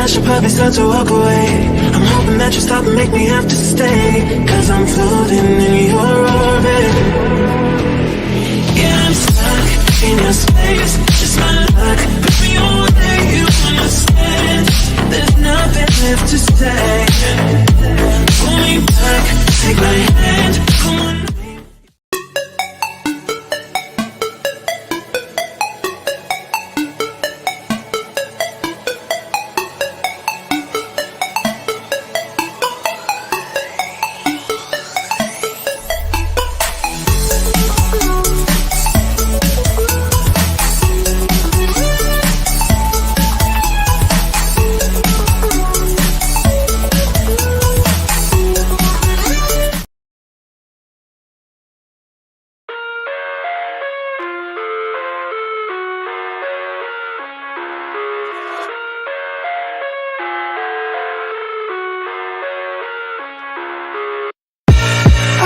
I should probably start to walk away. I'm hoping that you stop and make me have to stay, 'cause I'm floating in your orbit. Yeah, I'm stuck in your space. It's my luck, but the only way you understand. There's nothing left to say. Pull me back, take my hand, come on.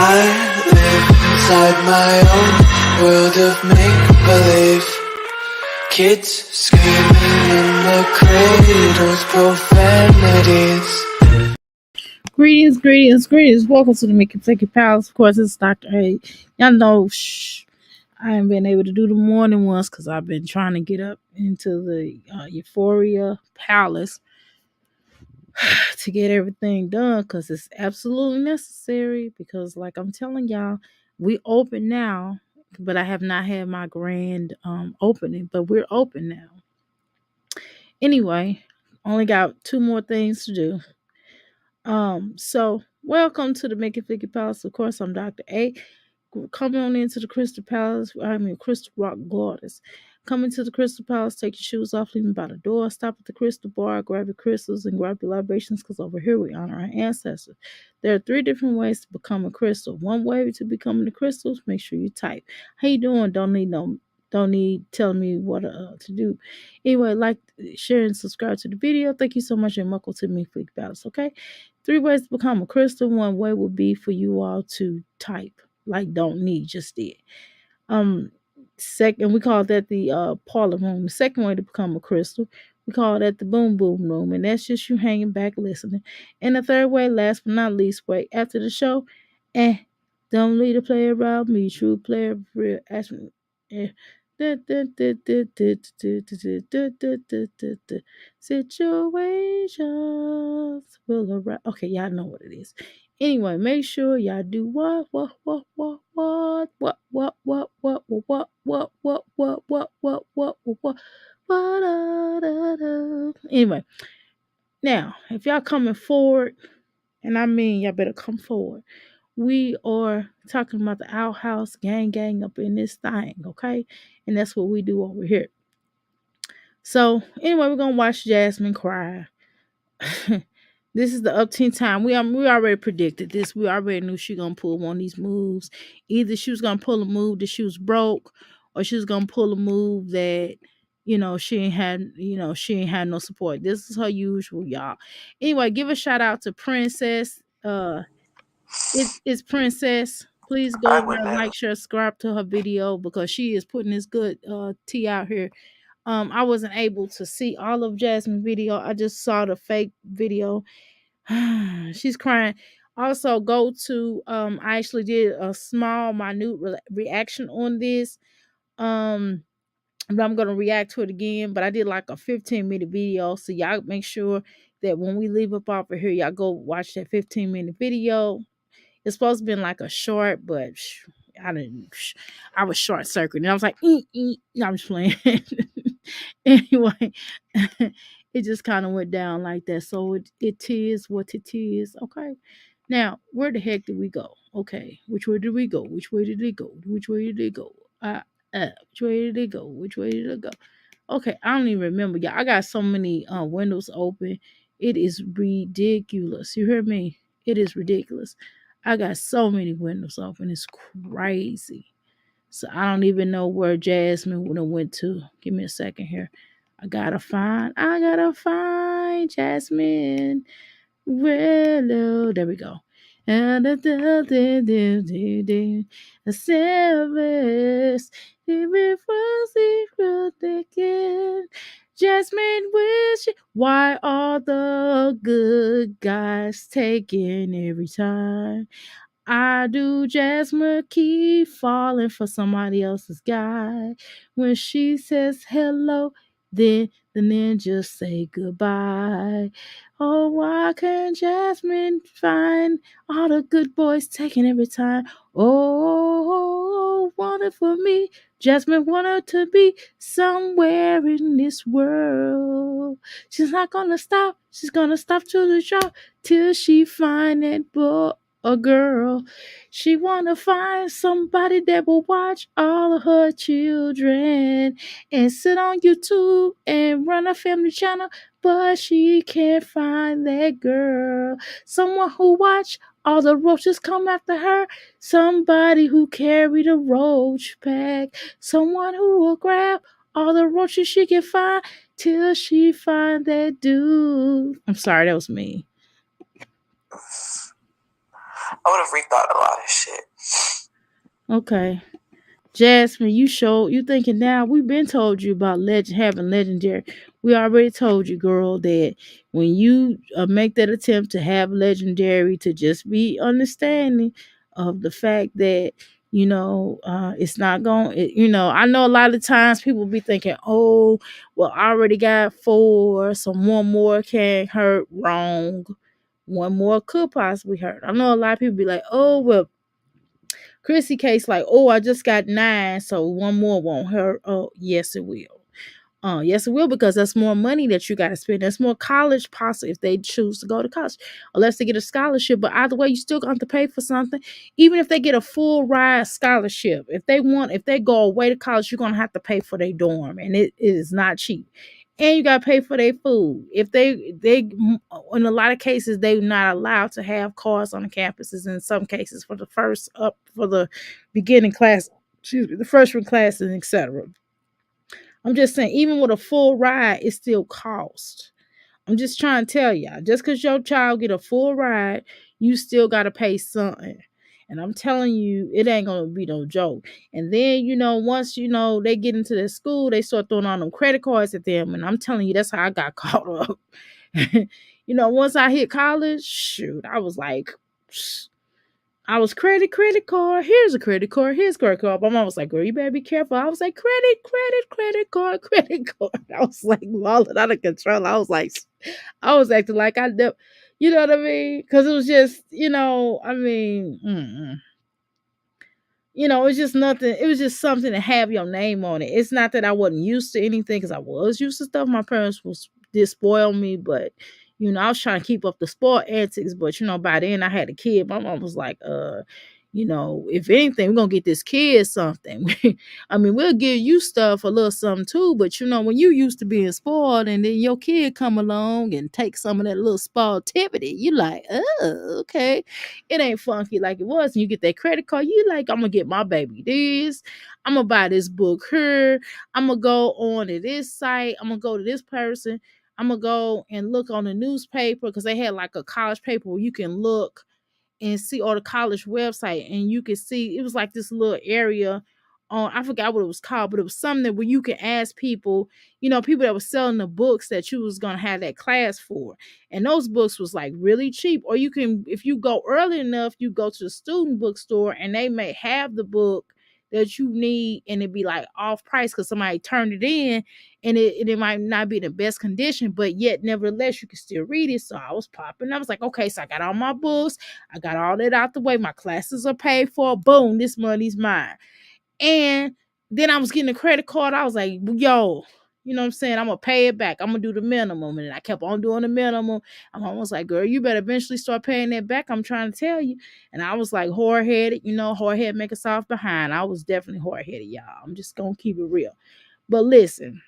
I live inside my own world of make-believe. Kids screaming in the cradles, profanities. Greetings. Welcome to the Make It Fake It Palace. Of course, it's Dr. A. Y'all know, I haven't been able to do the morning ones because I've been trying to get up into the Euphoria Palace to get everything done because it's absolutely necessary. Because, like I'm telling y'all, we open now, but I have not had my grand opening, but we're open now. Anyway, only got 2 more things to do. So welcome to the Make It Fake It Palace. Of course, I'm Dr. A. Coming on into the Crystal Palace. Crystal Rock Goddess. Coming to the Crystal Palace, take your shoes off, leave them by the door. Stop at the crystal bar, grab your crystals, and grab your libations, because over here we honor our ancestors. There are 3 different ways to become a crystal. One way to become the crystals, make sure you type. How you doing? Don't need telling me what to do. Anyway, like, share, and subscribe to the video. Thank you so much, and welcome to Me Fake Palace. Okay, 3 ways to become a crystal. One way would be for you all to type, like don't need, just did. Second, we call that the parlor room. The second way to become a crystal, we call that the boom boom room, and that's just you hanging back listening. And the third way, last but not least, way after the show, don't leave a player around me, true player real. Ask me. Situations will arise. Okay, y'all know what it is. Anyway, make sure y'all do what. Anyway, now if y'all coming forward, and I mean y'all better come forward. We are talking about the outhouse gang up in this thing, okay? And that's what we do over here. So anyway, we're gonna watch Jasmine cry. This is the up 10 time. We already predicted this. We already knew she gonna pull one of these moves. Either she was gonna pull a move that she was broke, or she was gonna pull a move that she ain't had no support. This is her usual, y'all. Anyway, give a shout out to Princess. It's Princess. Please go over and like, share, subscribe to her video because she is putting this good tea out here. I wasn't able to see all of Jasmine's video. I just saw the fake video. She's crying. Also, go to I actually did a small, minute reaction on this. But I'm gonna react to it again. But I did like a 15-minute video, so y'all make sure that when we leave up off of here, y'all go watch that 15-minute video. It's supposed to be like a short, but I was short circuiting. I was like, No, I'm just playing. Anyway, it just kind of went down like that. So it is what it is. Okay. Now, where the heck did we go? Okay. Which way did we go? Which way did it go? Which way did it go? Which way did it go? Which way did it go? Okay, I don't even remember, y'all. I got so many windows open. It is ridiculous. You hear me? It is ridiculous. I got so many windows open. It's crazy. So I don't even know where Jasmine would have went to. Give me a second here. I gotta find Jasmine. Well, there we go. And a service, even for secret again. Jasmine wish. Why are the good guys taking every time? I do. Jasmine keep falling for somebody else's guy. When she says hello, then the ninjas say goodbye. Oh, why can't Jasmine find all the good boys taking every time? Oh, wanted for me. Jasmine wanted to be somewhere in this world. She's not gonna stop. She's gonna stop to the drop till she find that boy a girl. She wanna find somebody that will watch all of her children and sit on YouTube and run a family channel, but she can't find that girl. Someone who watch all the roaches come after her. Somebody who carry the roach pack. Someone who will grab all the roaches she can find till she find that dude. I'm sorry, that was me. I would have rethought a lot of shit. Okay. Jasmine, you thinking now. We've been told you about having legendary. We already told you, girl, that when you make that attempt to have legendary, to just be understanding of the fact that it's not going. I know a lot of times people be thinking, oh, well, I already got 4, so one more can't hurt. Wrong. One more could possibly hurt. I know a lot of people be like, oh, well, Chrissy case, like, oh, I just got 9, so one more won't hurt. Oh, yes, it will. Yes, it will, because that's more money that you got to spend. That's more college possible if they choose to go to college, unless they get a scholarship. But either way, you still going to pay for something. Even if they get a full ride scholarship, if they go away to college, you're going to have to pay for their dorm, and it is not cheap. And you gotta pay for their food. If they in a lot of cases they're not allowed to have cars on the campuses. In some cases, for the beginning class, the freshman classes, etc. I'm just saying, even with a full ride, it still costs. I'm just trying to tell y'all, just because your child get a full ride, you still gotta pay something. And I'm telling you, it ain't gonna be no joke. And then, once they get into their school, they start throwing on them credit cards at them. And I'm telling you, that's how I got caught up. Once I hit college, shoot, I was like, I was credit card. Here's a credit card. Here's a credit card. My mom was like, girl, you better be careful. I was like, credit card. I was like, walling out of control. I was acting like I did, you know what I mean? Because it was just, it's just nothing. It was just something to have your name on it. It's not that I wasn't used to anything, because I was used to stuff. My parents did spoil me, but I was trying to keep up the spoiled antics. But by then I had a kid. My mom was like, if anything, we're gonna get this kid something. I mean, we'll give you stuff, a little something too, but when you used to being spoiled and then your kid come along and take some of that little spoiltivity, you like, oh, okay. It ain't funky like it was. And you get that credit card, you like, I'm gonna get my baby this, I'm gonna buy this book here, I'm gonna go on to this site, I'm gonna go to this person, I'm gonna go and look on the newspaper, because they had like a college paper where you can look and see, or the college website, and you can see, it was like this little area on, I forgot what it was called, but it was something where you can ask people, people that were selling the books that you was gonna have that class for. And those books was like really cheap. Or you can, if you go early enough, you go to the student bookstore and they may have the book that you need, and it'd be like off price because somebody turned it in, and it might not be in the best condition, but yet nevertheless you can still read it. So I was popping. I was like, okay, so I got all my books, I got all that out the way, my classes are paid for, boom, this money's mine. And then I was getting a credit card. I was like, yo, you know what I'm saying? I'm gonna pay it back. I'm gonna do the minimum. And I kept on doing the minimum. I'm almost like, girl, you better eventually start paying that back. I'm trying to tell you. And I was like hard-headed, hard-headed make a soft behind. I was definitely hard-headed, y'all. I'm just gonna keep it real. But listen,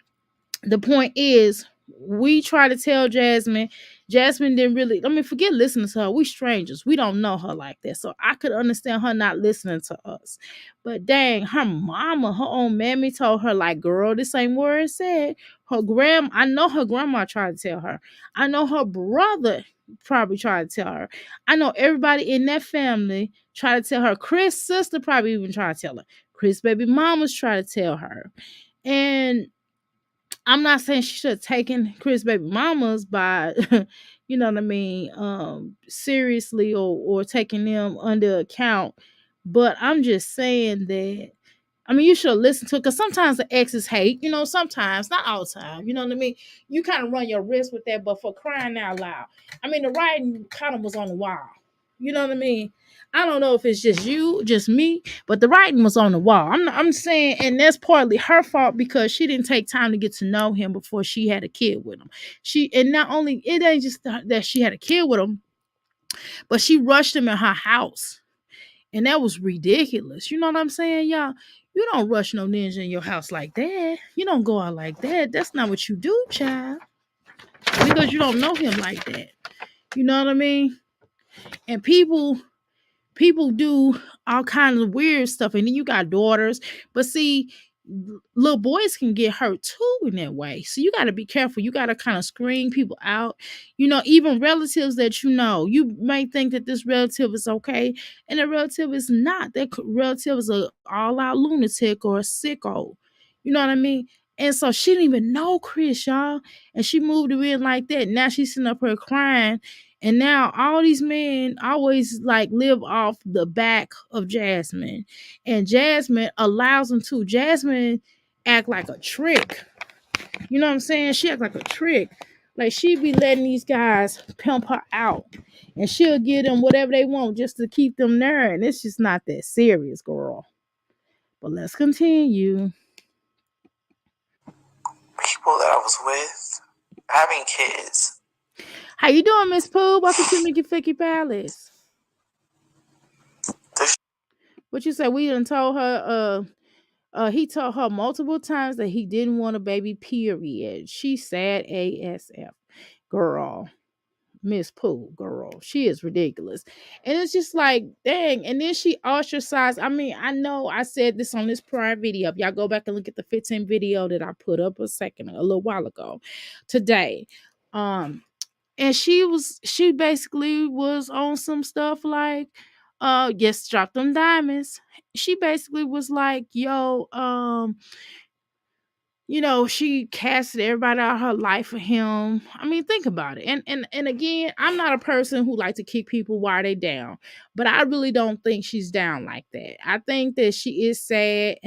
the point is, we try to tell Jasmine didn't really, forget listening to her. We strangers. We don't know her like that. So I could understand her not listening to us. But dang, her mama, her own mammy told her, like, girl, this ain't where it said. I know her grandma tried to tell her. I know her brother probably tried to tell her. I know everybody in that family tried to tell her. Chris' sister probably even tried to tell her. Chris' baby mamas tried to tell her. And I'm not saying she should have taken Chris baby mamas by, you know what I mean, seriously or taking them under account. But I'm just saying that I mean, you should listen to it because sometimes the exes hate, sometimes, not all the time. You know what I mean? You kind of run your risk with that, but for crying out loud, I mean, the writing kind of was on the wall. You know what I mean? I don't know if it's just you, just me, but the writing was on the wall. I'm saying, and that's partly her fault because she didn't take time to get to know him before she had a kid with him. And not only it ain't just that she had a kid with him, but she rushed him in her house. And that was ridiculous. You know what I'm saying, y'all? You don't rush no ninja in your house like that. You don't go out like that. That's not what you do, child. Because you don't know him like that. You know what I mean? And people do all kinds of weird stuff, and then you got daughters. But see, little boys can get hurt too in that way. So you got to be careful. You got to kind of screen people out. Even relatives that you may think that this relative is okay, and the relative is not. That relative is a all-out lunatic or a sicko. You know what I mean? And so she didn't even know Chris, y'all. And she moved him in like that. Now she's sitting up here crying. And now all these men always like live off the back of Jasmine. And Jasmine allows them to. Jasmine act like a trick. You know what I'm saying? She act like a trick. Like she be letting these guys pimp her out. And she'll give them whatever they want just to keep them there. And it's just not that serious, girl. But let's continue. People that I was with, having kids. How you doing, Miss Pooh? Welcome to Mickey Ficky Palace. What you say? We done told her he told her multiple times that he didn't want a baby, period. She sad ASF. Girl. Miss Pooh, girl. She is ridiculous. And it's just like, dang. And then she ostracized. I mean, I know I said this on this prior video. If y'all go back and look at the 15 video that I put up a little while ago today. And she basically was on some stuff like, yes, drop them diamonds. She basically was like, yo, she casted everybody out of her life for him. I mean, think about it. And again, I'm not a person who like to kick people while they down, but I really don't think she's down like that. I think that she is sad,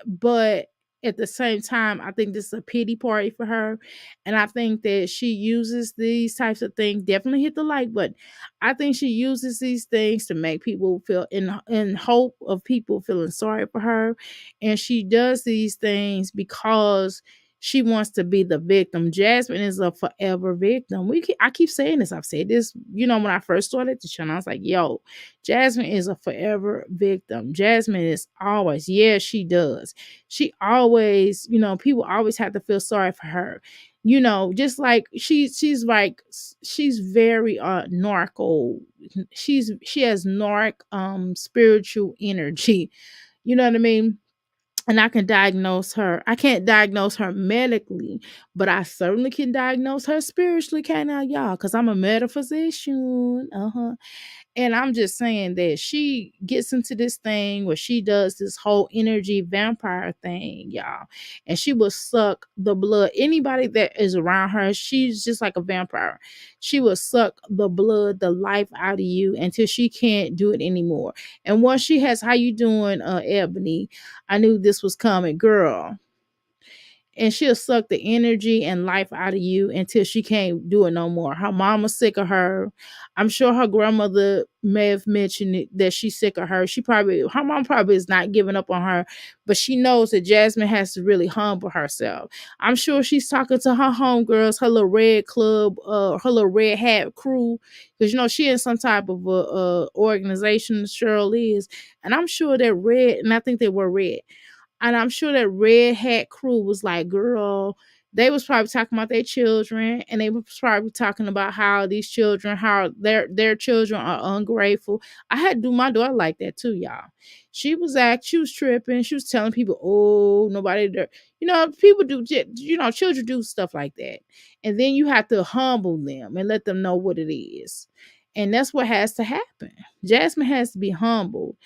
but at the same time, I think this is a pity party for her. And I think that she uses these types of things. Definitely hit the like button. I think she uses these things to make people feel in hope of people feeling sorry for her. And she does these things because she wants to be the victim. Jasmine is a forever victim. I keep saying this. I've said this, when I first started the channel, I was like, yo, Jasmine is a forever victim. Jasmine is always, yeah, she does. She always, people always have to feel sorry for her. Just like she's very narco. She has spiritual energy. You know what I mean? And I can diagnose her. I can't diagnose her medically, but I certainly can diagnose her spiritually, can I, y'all? Because I'm a metaphysician. And I'm just saying that she gets into this thing where she does this whole energy vampire thing, y'all. And she will suck the blood. Anybody that is around her, she's just like a vampire. She will suck the blood, the life out of you until she can't do it anymore. And once she has, how you doing, Ebony? I knew this was coming, girl. And she'll suck the energy and life out of you until she can't do it no more. Her mama's sick of her. I'm sure her grandmother may have mentioned that she's sick of her. Her mom probably is not giving up on her, but she knows that Jasmine has to really humble herself. I'm sure she's talking to her homegirls, her little red club, her little red hat crew, because she in some type of organization. Cheryl is, and I'm sure they're red, and I think they were red. And I'm sure that red hat crew was like, girl, they was probably talking about their children, and they was probably talking about how these children, how their children are ungrateful. I had to do my daughter like that too, y'all. She was tripping. She was telling people, oh, nobody there. People do, children do stuff like that. And then you have to humble them and let them know what it is. And that's what has to happen. Jasmine has to be humbled.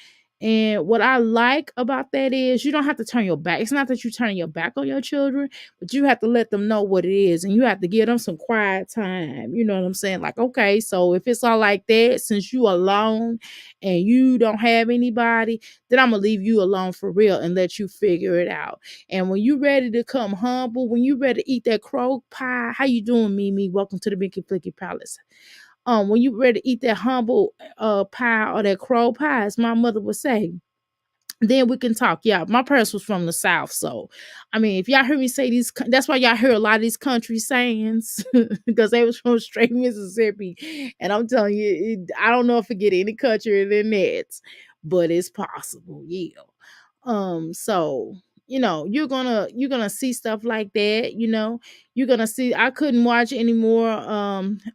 And what I like about that is you don't have to turn your back. It's not that you turn your back on your children, but you have to let them know what it is. And you have to give them some quiet time. You know what I'm saying? Like, okay, so if it's all like that, since you alone and you don't have anybody, then I'm gonna leave you alone for real and let you figure it out. And when you ready to come humble, when you ready to eat that crow pie, how you doing, Mimi? Welcome to the Binky Flicky Palace. When you ready to eat that humble pie or that crow pie, as my mother would say, then we can talk. Yeah, my parents was from the South, so I mean, if y'all hear me say these, that's why y'all hear a lot of these country sayings because they was from straight Mississippi, and I'm telling you, I don't know if it get any country than that, but it's possible. Yeah. So you're gonna see stuff like that. You're gonna see. I couldn't watch anymore.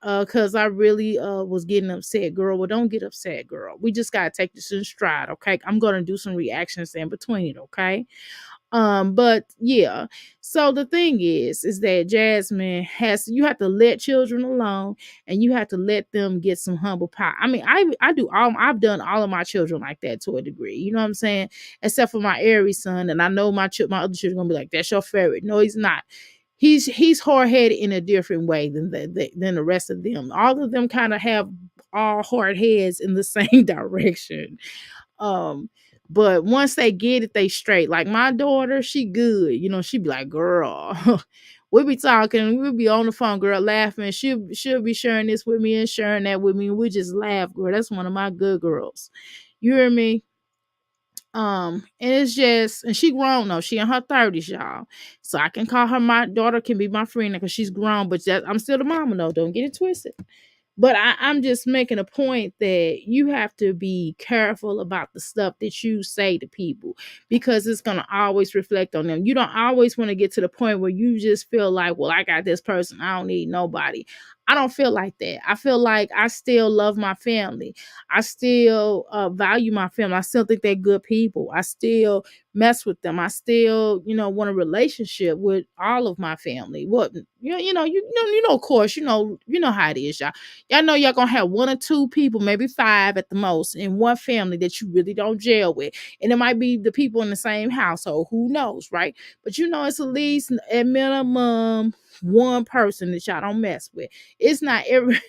Because I really was getting upset, girl. Well, don't get upset, girl. We just gotta take this in stride, okay? I'm gonna do some reactions in between it, okay? But yeah. So the thing is that Jasmine you have to let children alone, and you have to let them get some humble pie. I mean, I've done all of my children like that to a degree. You know what I'm saying? Except for my Aries son, and I know my other children gonna be like, "That's your favorite." No, he's not. He's hard headed in a different way than the rest of them. All of them kind of have all hard heads in the same direction. Um, but once they get it, they straight. Like my daughter, she good. She be like, girl. We be talking, we'll be on the phone, girl, laughing. She'll be sharing this with me and sharing that with me. And we just laugh, girl. That's one of my good girls. You hear me? And it's just, and she grown though. She in her 30s, y'all. So I can call her my daughter, can be my friend because she's grown, but I'm still the mama though. Don't get it twisted. But I'm just making a point that you have to be careful about the stuff that you say to people because it's going to always reflect on them. You don't always want to get to the point where you just feel like, well, I got this person. I don't need nobody. I don't feel like that. I feel like I still love my family. I still value my family. I still think they're good people. I still mess with them. I still, want a relationship with all of my family. What of course, how it is, y'all. Y'all know y'all gonna have one or two people, maybe five at the most, in one family that you really don't gel with. And it might be the people in the same household. Who knows, right? But it's at least at minimum one person that y'all don't mess with. It's not every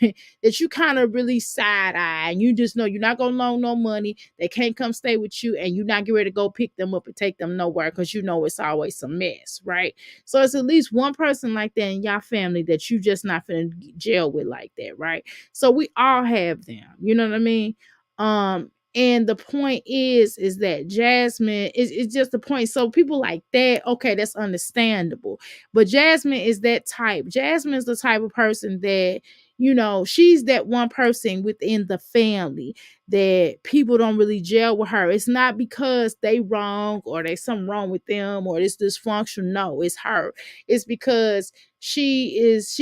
that you kind of really side eye and you just know you're not gonna loan no money. They can't come stay with you and you're not getting ready to go pick them up and take them nowhere because it's always a mess, right? So it's at least one person like that in y'all family that you just not finna gel with like that, right? So we all have them, you know what I mean? And the point is that Jasmine is just the point. So people like that, okay, that's understandable. But Jasmine is that type. Jasmine is the type of person that, she's that one person within the family that people don't really gel with her. It's not because they wrong or there's something wrong with them or it's dysfunction. No, it's her. It's because she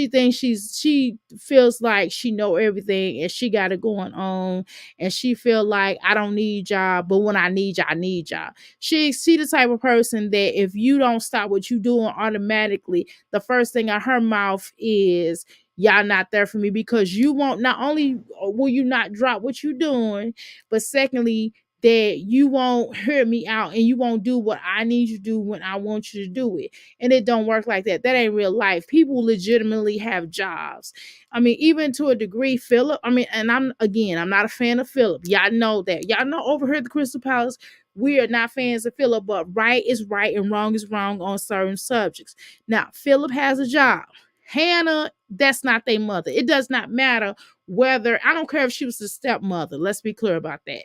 feels like she know everything and she got it going on and she feel like I don't need y'all, but when I need y'all, I need y'all. She the type of person that if you don't stop what you doing automatically, the first thing out her mouth is y'all not there for me because you won't, not only will you not drop what you doing, but secondly, that you won't hear me out and you won't do what I need you to do when I want you to do it. And it don't work like that. That ain't real life. People legitimately have jobs. I mean, even to a degree, Philip, and I'm not a fan of Philip. Y'all know that. Y'all know over here at the Crystal Palace, we are not fans of Philip, but right is right and wrong is wrong on certain subjects. Now, Philip has a job. Hannah, that's not their mother. It does not matter whether, I don't care if she was a stepmother. Let's be clear about that.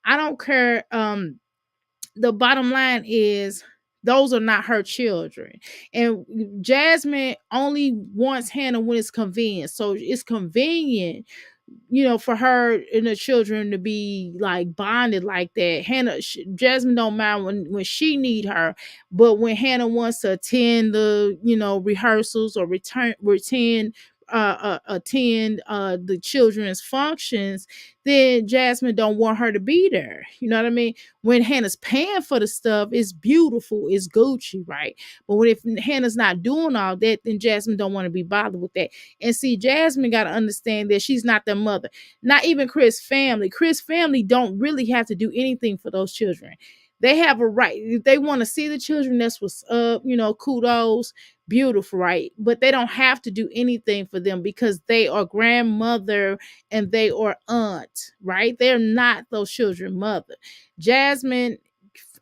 I don't care. The bottom line is those are not her children. And Jasmine only wants Hannah when it's convenient. So it's convenient, for her and the children to be like bonded like that. Jasmine don't mind when she need her, but when Hannah wants to attend the, rehearsals or attend attend the children's functions, then Jasmine don't want her to be there. You know what I mean? When Hannah's paying for the stuff, it's beautiful, it's Gucci, right? But when if Hannah's not doing all that, then Jasmine don't want to be bothered with that. And see, Jasmine got to understand that she's not their mother. Not even Chris' family. Chris' family don't really have to do anything for those children. They have a right. If they want to see the children, that's what's up. Kudos, beautiful, right? But they don't have to do anything for them because they are grandmother and they are aunt, right? They're not those children mother. Jasmine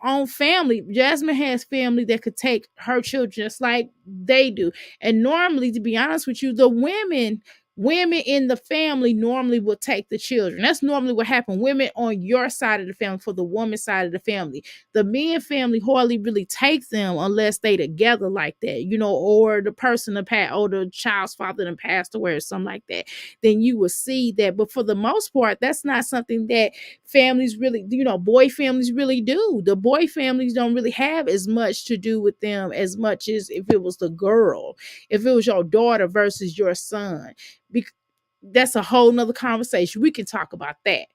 own family. Jasmine has family that could take her children just like they do. And normally, to be honest with you, the women in the family normally will take the children. That's normally what happens. Women on your side of the family, for the woman side of the family. The men family hardly really takes them unless they together like that, or the person or the child's father done passed away or something like that. Then you will see that. But for the most part, that's not something that families really, boy families really do. The boy families don't really have as much to do with them as much as if it was the girl, if it was your daughter versus your son. That's a whole nother conversation. We can talk about that.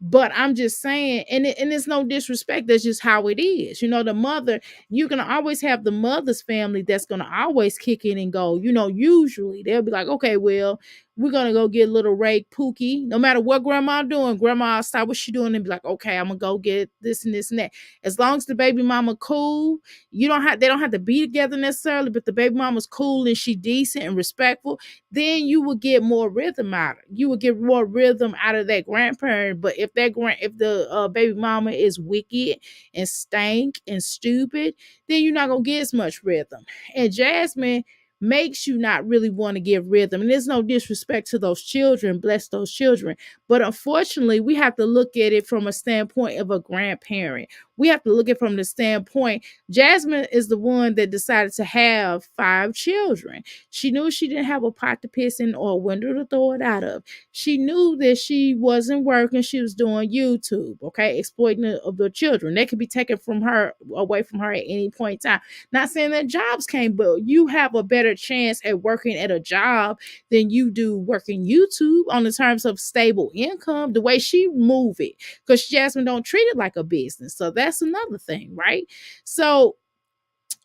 But I'm just saying, and it's no disrespect. That's just how it is. The mother, you're going to always have the mother's family that's going to always kick in and go. Usually they'll be like, okay, well, we're going to go get little Ray Pookie. No matter what grandma doing, grandma stop what she doing and be like, okay, I'm going to go get this and this and that. As long as the baby mama cool, they don't have to be together necessarily, but the baby mama's cool and she decent and respectful, then you will get more rhythm out of it. You will get more rhythm out of that grandparent. But if the baby mama is wicked and stank and stupid, then you're not gonna get as much rhythm. And Jasmine makes you not really want to give rhythm. And there's no disrespect to those children, bless those children. But unfortunately, we have to look at it from a standpoint of a grandparent. We have to look at it from the standpoint, Jasmine is the one that decided to have 5 children. She knew she didn't have a pot to piss in or a window to throw it out of. She knew that she wasn't working. She was doing YouTube, okay, exploiting the children. They could be taken from her, away from her at any point in time. Not saying that jobs can't, but you have a better chance at working at a job than you do working YouTube on the terms of stable income, the way she move it. Because Jasmine don't treat it like a business. So that's another thing, right? So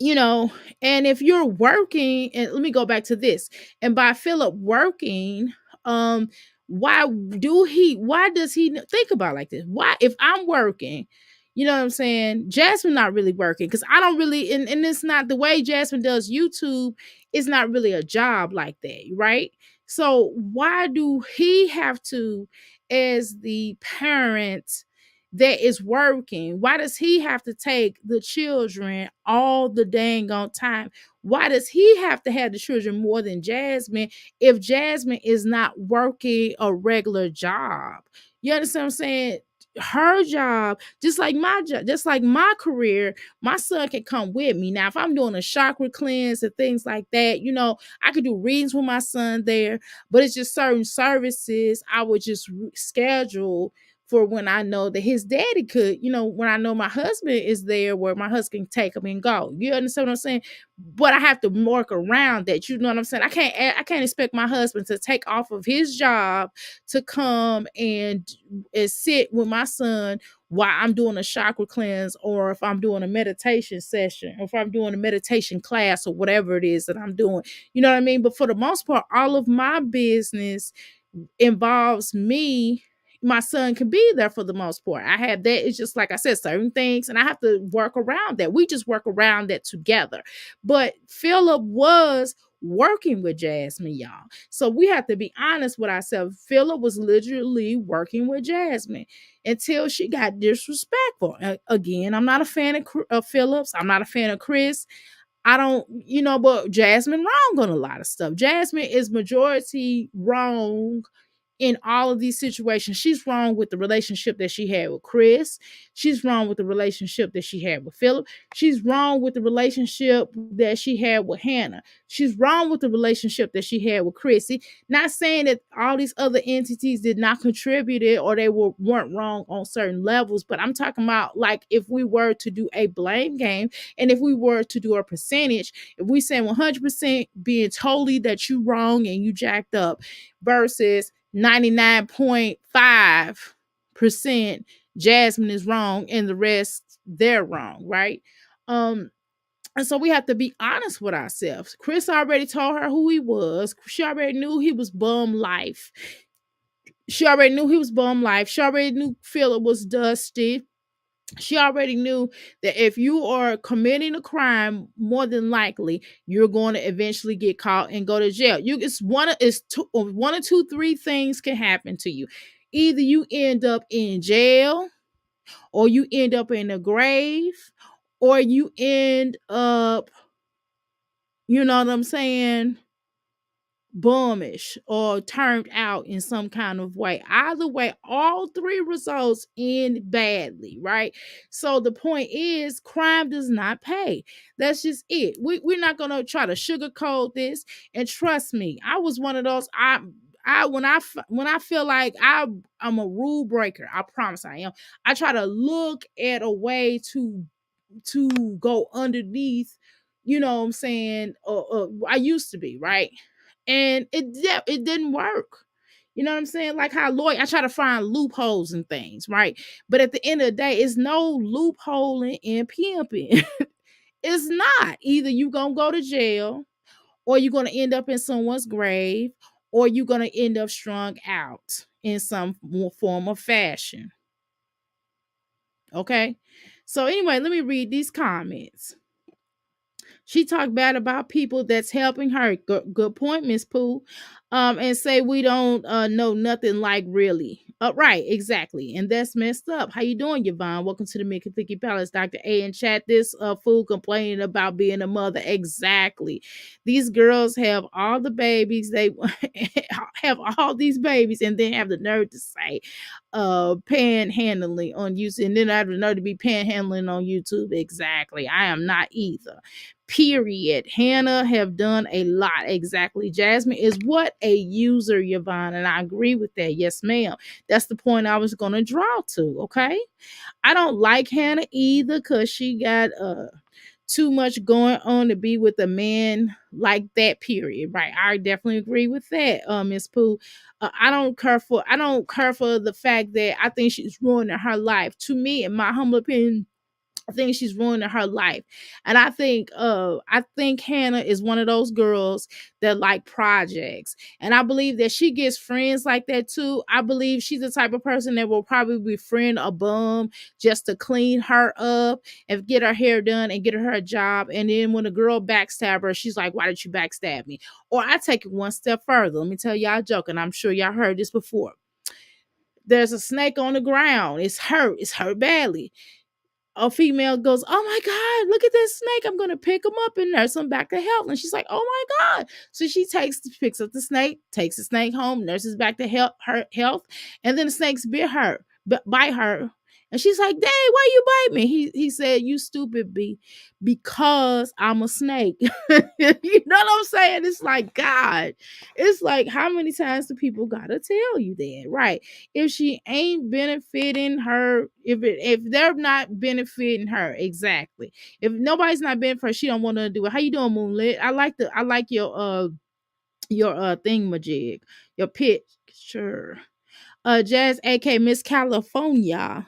and if you're working, and let me go back to this, and by Philip working, why does he think about it like this? Why, if I'm working, you know what I'm saying, Jasmine not really working, because I don't really, and it's not the way Jasmine does YouTube, it's not really a job like that, right? So why do he have to, as the parent that is working, why does he have to take the children all the dang on time? Why does he have to have the children more than Jasmine if Jasmine is not working a regular job? You understand what I'm saying? Her job, just like my job, just like my career, my son can come with me. Now, if I'm doing a chakra cleanse and things like that, I could do readings with my son there, but it's just certain services I would just schedule for when I know that his daddy could, when I know my husband is there, where my husband can take him and go. You understand what I'm saying? But I have to work around that. You know what I'm saying? I can't expect my husband to take off of his job to come and sit with my son while I'm doing a chakra cleanse, or if I'm doing a meditation session, or if I'm doing a meditation class, or whatever it is that I'm doing. You know what I mean? But for the most part, all of my business involves me. My son can be there for the most part. I have that. It's just like I said, certain things, and I have to work around that. We just work around that together. But Philip was working with Jasmine, y'all. So we have to be honest with ourselves. Philip was literally working with Jasmine until she got disrespectful. Again, I'm not a fan of Phillips. I'm not a fan of Chris. I don't, but Jasmine wrong on a lot of stuff. Jasmine is majority wrong in all of these situations. She's wrong with the relationship that she had with Chris. She's wrong with the relationship that she had with Philip. She's wrong with the relationship that she had with Hannah. She's wrong with the relationship that she had with Chrissy. Not saying that all these other entities did not contribute it or they weren't wrong on certain levels, but I'm talking about like if we were to do a blame game and if we were to do a percentage, if we say 100% being totally that you wrong and you jacked up versus 99.5% Jasmine is wrong and the rest they're wrong, right? And so we have to be honest with ourselves. Chris already told her who he was. She already knew he was bum life. She already knew he was bum life. She already knew Philip was dusty. She already knew that if you are committing a crime, more than likely you're going to eventually get caught and go to jail. It's one or two, three things can happen to you. Either you end up in jail, or you end up in a grave, or you end up, you know what I'm saying, bummish or turned out in some kind of way. Either way, all three results end badly, right? So the point is, crime does not pay. That's just it. We're not gonna try to sugarcoat this. And trust me, I was one of those. When I feel like I'm a rule breaker, I promise I am. I try to look at a way to go underneath, you know what I'm saying? I used to be, right? And it didn't work. You know what I'm saying? Like how I try to find loopholes and things, right? But at the end of the day, it's no loophole in pimping. It's not. Either you gonna go to jail, or you're gonna end up in someone's grave, or you're gonna end up strung out in some form of fashion. Okay. So anyway, let me read these comments. She talked bad about people that's helping her. Good point, Miss Pooh. And say we don't know nothing like really. Right, exactly. And that's messed up. How you doing, Yvonne? Welcome to the Mickey Thicky Palace. Dr. A in chat. This fool complaining about being a mother. Exactly. These girls have all the babies. They have all these babies and then have the nerve to say panhandling on YouTube. And then I have the nerve to be panhandling on YouTube. Exactly. I am not either. Period. Hannah have done a lot. Exactly. Jasmine is what a user, Yvonne, and I agree with that. Yes, ma'am. That's the point I was going to draw to. Okay. I don't like Hannah either because she got too much going on to be with a man like that. Period. Right. I definitely agree with that, Miss Pooh. I don't care for the fact that I think she's ruining her life. To me, in my humble opinion, I think she's ruining her life. And I think Hannah is one of those girls that like projects. And I believe that she gets friends like that too. I believe she's the type of person that will probably befriend a bum just to clean her up and get her hair done and get her a job. And then when a girl backstab her, she's like, why did you backstab me? Or I take it one step further. Let me tell y'all a joke, and I'm sure y'all heard this before. There's a snake on the ground. It's hurt badly. A female goes, oh my God, look at this snake. I'm going to pick him up and nurse him back to health. And she's like, oh my God. So she picks up the snake, takes the snake home, nurses back to health. And then the snakes bite her. And she's like, dang, why you bite me? He said, you stupid bee, because I'm a snake. You know what I'm saying? It's like, God, it's like, how many times do people gotta tell you that, right? If she ain't benefiting her, if they're not benefiting her, exactly. If nobody's not benefiting her, she don't want to do it. How you doing, Moonlit? I like your thingamajig, your pitch, sure. Jazz, aka Miss California,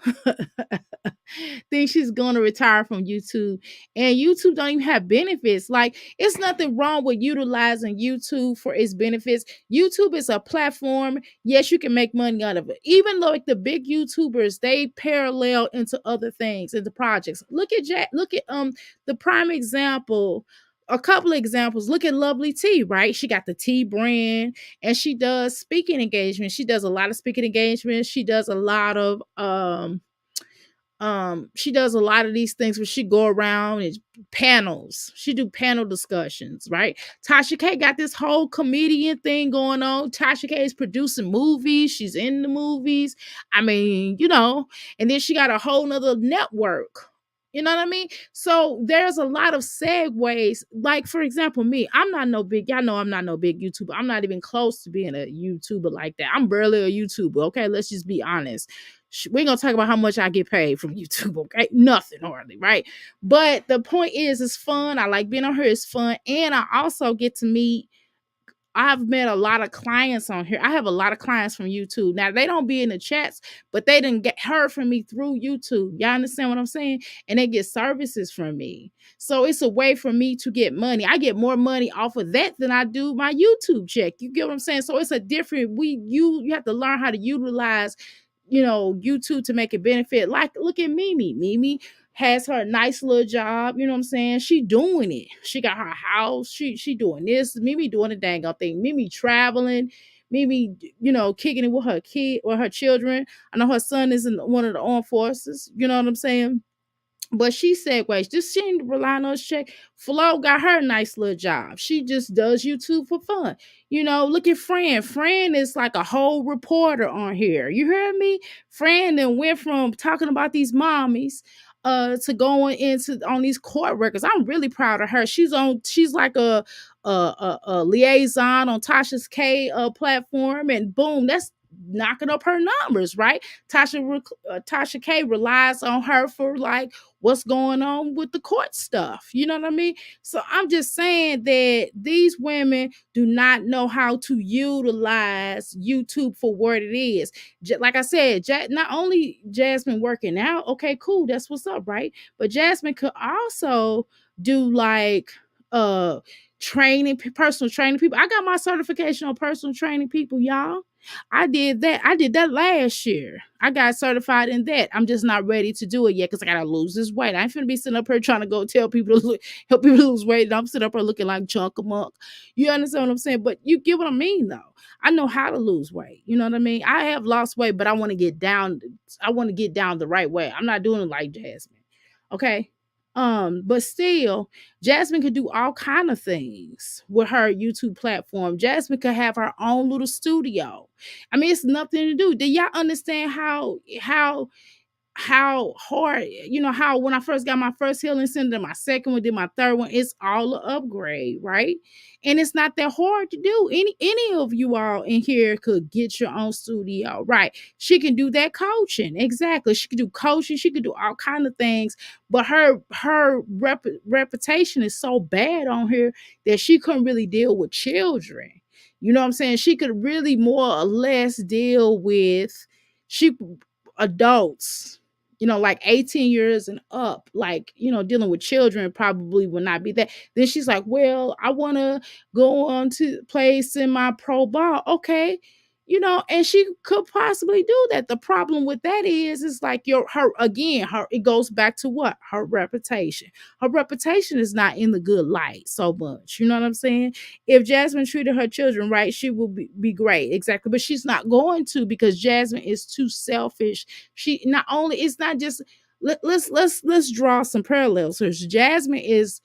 thinks she's going to retire from YouTube, and YouTube don't even have benefits. Like, it's nothing wrong with utilizing YouTube for its benefits. YouTube is a platform. Yes, you can make money out of it. Even though like the big YouTubers, they parallel into other things, into projects. Look at the prime example. A couple of examples. Look at Lovely T, right? She got the T brand, and she does speaking engagements. She does a lot of speaking engagements. She does a lot of She does a lot of these things where she go around and panels. She do panel discussions, right? Tasha K got this whole comedian thing going on. Tasha K is producing movies. She's in the movies. I mean, and then she got a whole nother network. You know what I mean? So there's a lot of segues. Like, for example, me, y'all know I'm not no big YouTuber. I'm not even close to being a YouTuber like that. I'm barely a YouTuber. Okay, let's just be honest. We ain't gonna talk about how much I get paid from YouTube, okay? Nothing hardly, right? But the point is, it's fun. I like being on here. It's fun, and I also get to meet. I've met a lot of clients on here. I have a lot of clients from YouTube. Now they don't be in the chats, but they didn't get heard from me through YouTube. Y'all understand what I'm saying? And they get services from me. So it's a way for me to get money. I get more money off of that than I do my YouTube check. You get what I'm saying? So it's a different you have to learn how to utilize YouTube to make it benefit. Like, look at Mimi. Mimi has her nice little job, you know what I'm saying? She doing it. She got her house. She doing this. Mimi doing the dang old thing. Mimi traveling. Mimi, kicking it with her children. I know her son is in one of the armed forces. You know what I'm saying? But she segues. Just she ain't relying on check. Flo got her nice little job. She just does YouTube for fun. Look at Fran. Fran is like a whole reporter on here. You heard me? Fran then went from talking about these mommies to going into on these court records. I'm really proud of her. She's like a liaison on Tasha's K platform, and boom, that's knocking up her numbers, right? Tasha K relies on her for like what's going on with the court stuff. You know what I mean? So I'm just saying that these women do not know how to utilize YouTube for what it is. Like I said, not only Jasmine working out, okay, cool, that's what's up, right? But Jasmine could also do like personal training people. I got my certification on personal training people, y'all. I did that last year. I got certified in that. I'm just not ready to do it yet because I gotta lose this weight. I ain't finna be sitting up here trying to go tell people to help people lose weight, and I'm sitting up here looking like chunk of muck. You understand what I'm saying? But you get what I mean, though. I know how to lose weight. You know what I mean? I have lost weight, but I want to get down. I want to get down the right way. I'm not doing it like Jasmine. Okay. But still, Jasmine could do all kind of things with her YouTube platform. Jasmine could have her own little studio. I mean, it's nothing to do. Do y'all understand how hard, how when I first got my first healing center, my second one, did my third one, it's all an upgrade, right? And it's not that hard to do. Any of you all in here could get your own studio, right? She can do that coaching. Exactly. She could do coaching, she could do all kind of things, but her reputation is so bad on here that she couldn't really deal with children. You know what I'm saying? She could really more or less deal with adults, like 18 years and up, like, dealing with children probably would not be that. Then she's like, well, I want to go on to play semi-pro ball. Okay. And she could possibly do that. The problem with that is like it goes back to what? Her reputation. Her reputation is not in the good light so much. You know what I'm saying? If Jasmine treated her children right, she will be great. Exactly. But she's not going to, because Jasmine is too selfish. It's not just, let's draw some parallels here. Jasmine is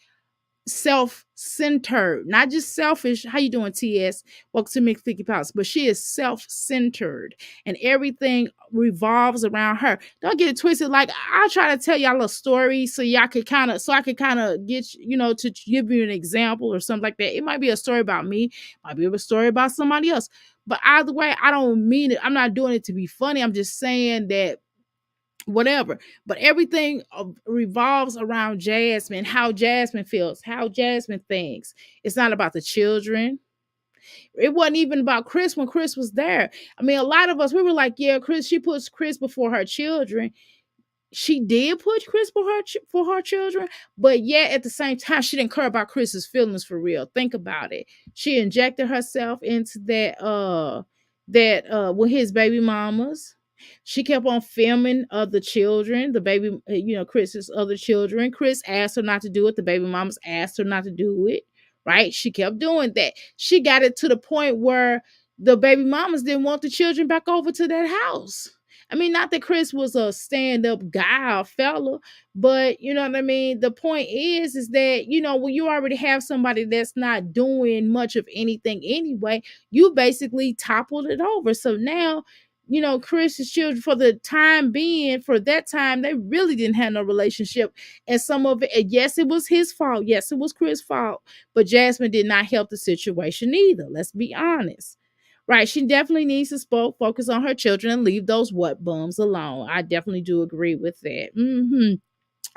self-centered, not just selfish. How you doing, TS? Welcome to Mixed Sticky Pops. But she is self-centered, and everything revolves around her. Don't get it twisted. Like, I'll try to tell y'all a story so I could kind of get to give you an example or something like that. It might be a story about me, might be a story about somebody else. But either way, I don't mean it. I'm not doing it to be funny. I'm just saying that whatever, but everything revolves around Jasmine, how Jasmine feels, how Jasmine thinks. It's not about the children. It wasn't even about Chris when Chris was there. I mean, a lot of us, we were like, yeah, she puts Chris before her children. She did put Chris for her children, but yet at the same time, she didn't care about Chris's feelings for real. Think about it. She injected herself into that with his baby mamas. She kept on filming other children, the baby, Chris's other children. Chris asked her not to do it. The baby mamas asked her not to do it, right? She kept doing that. She got it to the point where the baby mamas didn't want the children back over to that house. I mean, not that Chris was a stand-up guy or fella, but you know what I mean? The point is that, when you already have somebody that's not doing much of anything anyway, you basically toppled it over. So now, Chris's children, for the time being, for that time, they really didn't have no relationship. And some of it, and yes, it was his fault. Yes, it was Chris' fault. But Jasmine did not help the situation either. Let's be honest. Right. She definitely needs to focus on her children and leave those what bums alone. I definitely do agree with that.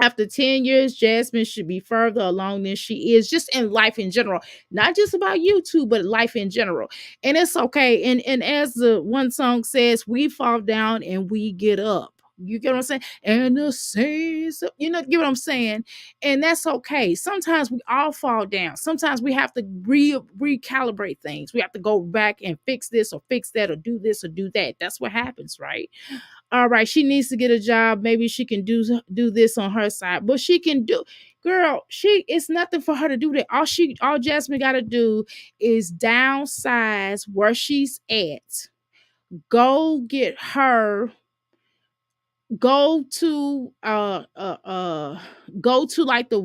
After 10 years, Jasmine should be further along than she is, just in life in general, not just about YouTube, but life in general. And it's okay. And as the one song says, we fall down and we get up. You get what I'm saying? And the saints, get what I'm saying? And that's okay. Sometimes we all fall down. Sometimes we have to recalibrate things. We have to go back and fix this or fix that or do this or do that. That's what happens, right? All right, she needs to get a job. Maybe she can do this on her side, but she can do, girl. It's nothing for her to do that. All Jasmine got to do is downsize where she's at. Go get her go to go to like the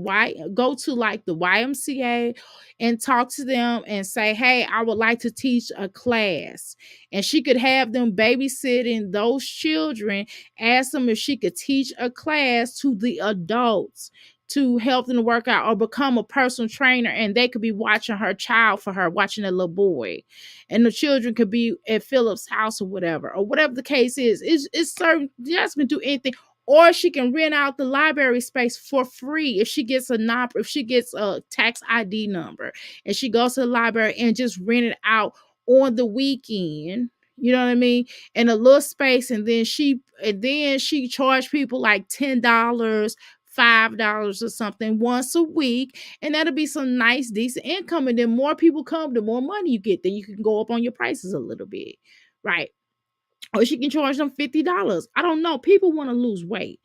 YMCA and talk to them and say, hey, I would like to teach a class. And she could have them babysitting those children, ask them if she could teach a class to the adults to help them work out, or become a personal trainer, and they could be watching her child for her, watching a little boy, and the children could be at Philip's house or whatever the case is. It's certain. Jasmine do anything, or she can rent out the library space for free if she gets a tax ID number and she goes to the library and just rent it out on the weekend. You know what I mean? In a little space, and then she charge people like $10, $5 or something once a week, and that'll be some nice decent income. And then more people come, the more money you get, then you can go up on your prices a little bit, right? Or she can charge them $50. I don't know. People want to lose weight.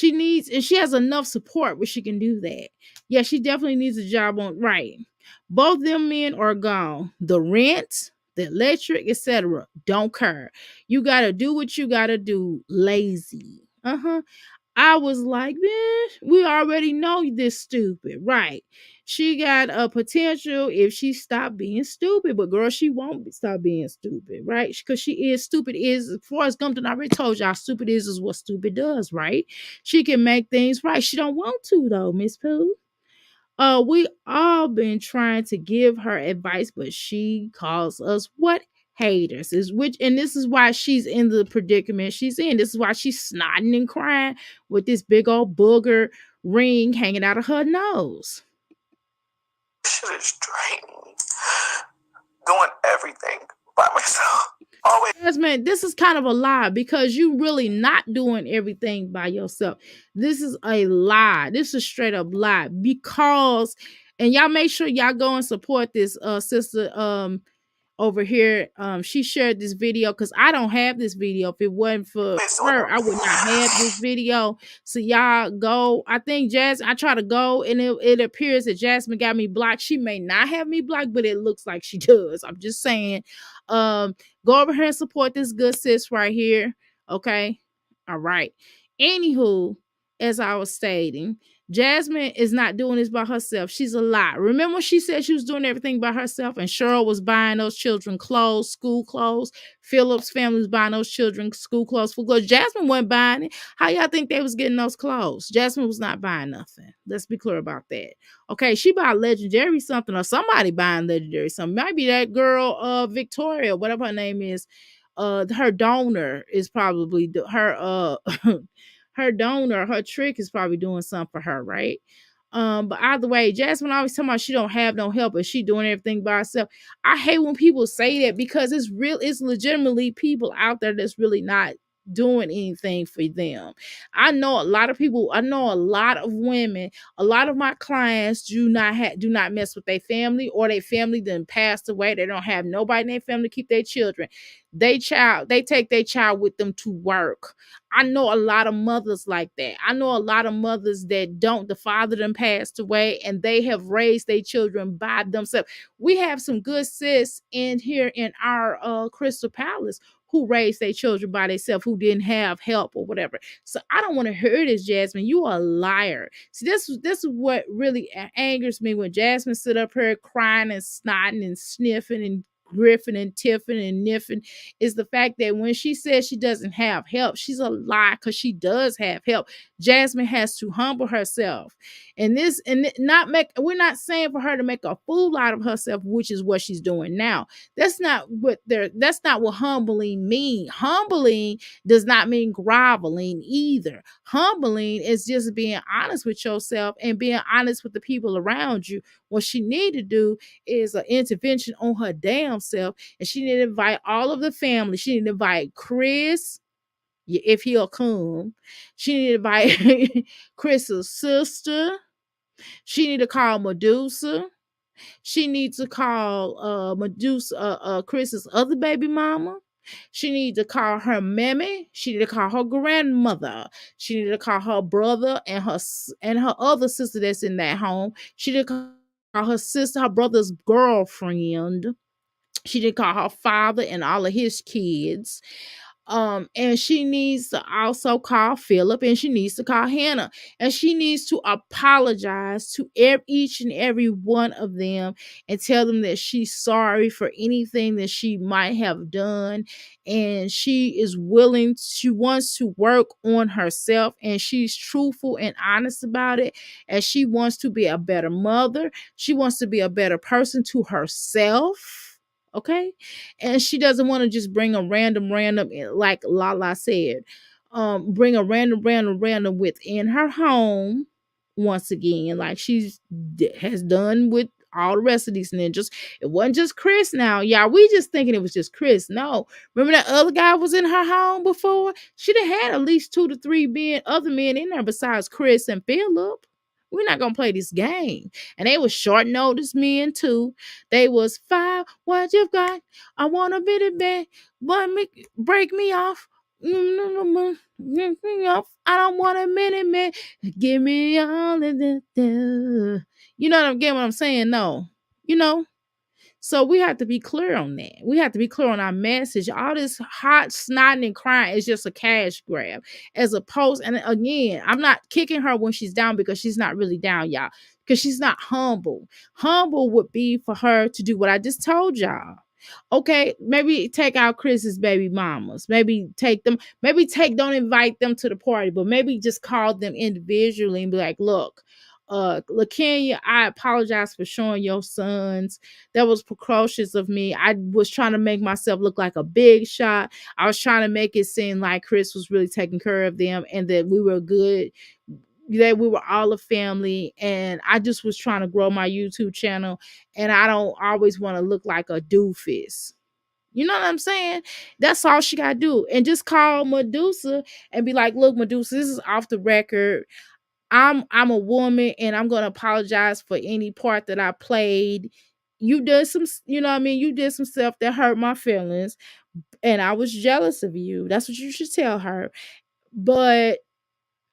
And she has enough support where she can do that. Yeah, she definitely needs a job on, right? Both them men are gone. The rent, the electric, etc. Don't care. You gotta do what you gotta do. Lazy. I was like, man, we already know this stupid, right? She got a potential if she stopped being stupid, but girl, she won't stop being stupid, right? Because she is stupid. Is Forrest Gump I already told y'all, stupid is what stupid does, right? She can make things right. She don't want to though, Miss Pooh. We all been trying to give her advice, but she calls us what? Haters. And this is why she's in the predicament she's in. This is why she's snotting and crying with this big old booger ring hanging out of her nose. Shit is draining. Doing everything by myself. Always. Jasmine, this is kind of a lie because you really not doing everything by yourself. This is a lie. This is straight up lie because, and y'all make sure y'all go and support this sister over here. She shared this video because I don't have this video. If it wasn't for her, I would not have this video. So y'all go. I think I try to go, and it appears that Jasmine got me blocked. She may not have me blocked, but it looks like she does. I'm just saying. Go over here and support this good sis right here. Okay. All right. Anywho, as I was stating, Jasmine is not doing this by herself. She's a lie. Remember she said she was doing everything by herself, and Cheryl was buying those children clothes, school clothes. Philip's family was buying those children school clothes, food clothes. Jasmine wasn't buying it. How y'all think they was getting those clothes? Jasmine was not buying nothing. Let's be clear about that. Okay, she bought Legendary something, or somebody buying Legendary something. Maybe that girl, Victoria, whatever her name is, her donor is probably her her donor, her trick is probably doing something for her, right? But either way, Jasmine always talking about she don't have no help and she doing everything by herself. I hate when people say that because it's legitimately people out there that's really not doing anything for them. I know a lot of people, I know a lot of women, a lot of my clients do not mess with their family, or their family then passed away. They don't have nobody in their family to keep their children. They take their child with them to work. I know a lot of mothers like that. I know a lot of mothers that the father them passed away and they have raised their children by themselves. We have some good sis in here in our Crystal Palace who raised their children by themselves, who didn't have help or whatever. So I don't want to hear this, Jasmine. You are a liar. See, this is what really angers me when Jasmine sit up here crying and snotting and sniffing and griffing and tiffing and niffing, is the fact that when she says she doesn't have help, she's a lie, because she does have help. Jasmine has to humble herself. And this, and not make, we're not saying for her to make a fool out of herself, which is what she's doing now. That's not what humbling mean. Humbling does not mean groveling either. Humbling is just being honest with yourself and being honest with the people around you. What she need to do is an intervention on her damn self, and she need to invite all of the family. She need to invite Chris, if he'll come. She need to invite Chris's sister. She need to call Medusa. She needs to call Medusa, Chris's other baby mama. She needs to call her mammy. She need to call her grandmother. She need to call her brother and her other sister that's in that home. She need to call her sister, her brother's girlfriend. She did call her father and all of his kids. And she needs to also call Philip, and she needs to call Hannah, and she needs to apologize to each and every one of them and tell them that she's sorry for anything that she might have done, and she wants to work on herself, and she's truthful and honest about it, and she wants to be a better mother. She wants to be a better person to herself. Okay. And she doesn't want to just bring a random, like Lala said, bring a random within her home once again, like has done with all the rest of these ninjas. It wasn't just Chris now, y'all. We just thinking it was just Chris. No, remember that other guy was in her home before? She'd have had at least 2 to 3 other men in there besides Chris and Philip. We're not gonna play this game. And they was short notice men too. They was 5. What you've got? I want a bit of bad. Break me off. Break me off. I don't want a minute, man. Give me all of the. You know what I'm getting what I'm saying? No. You know? So we have to be clear on that. We have to be clear on our message. All this hot snotting and crying is just a cash grab. As opposed, and again, I'm not kicking her when she's down, because she's not really down, y'all. Because she's not humble. Humble would be for her to do what I just told y'all. Okay, maybe take out Chris's baby mamas. Maybe don't invite them to the party, but maybe just call them individually and be like, look, LaKenya, I apologize for showing your sons. That was precocious of me. I was trying to make myself look like a big shot. I was trying to make it seem like Chris was really taking care of them and that we were good, that we were all a family. And I just was trying to grow my YouTube channel, and I don't always want to look like a doofus. You know what I'm saying? That's all she got to do. And just call Medusa and be like, look, Medusa, this is off the record. I'm a woman, and I'm gonna apologize for any part that I played. You did some, you know what I mean? You did some stuff that hurt my feelings, and I was jealous of you. That's what you should tell her. But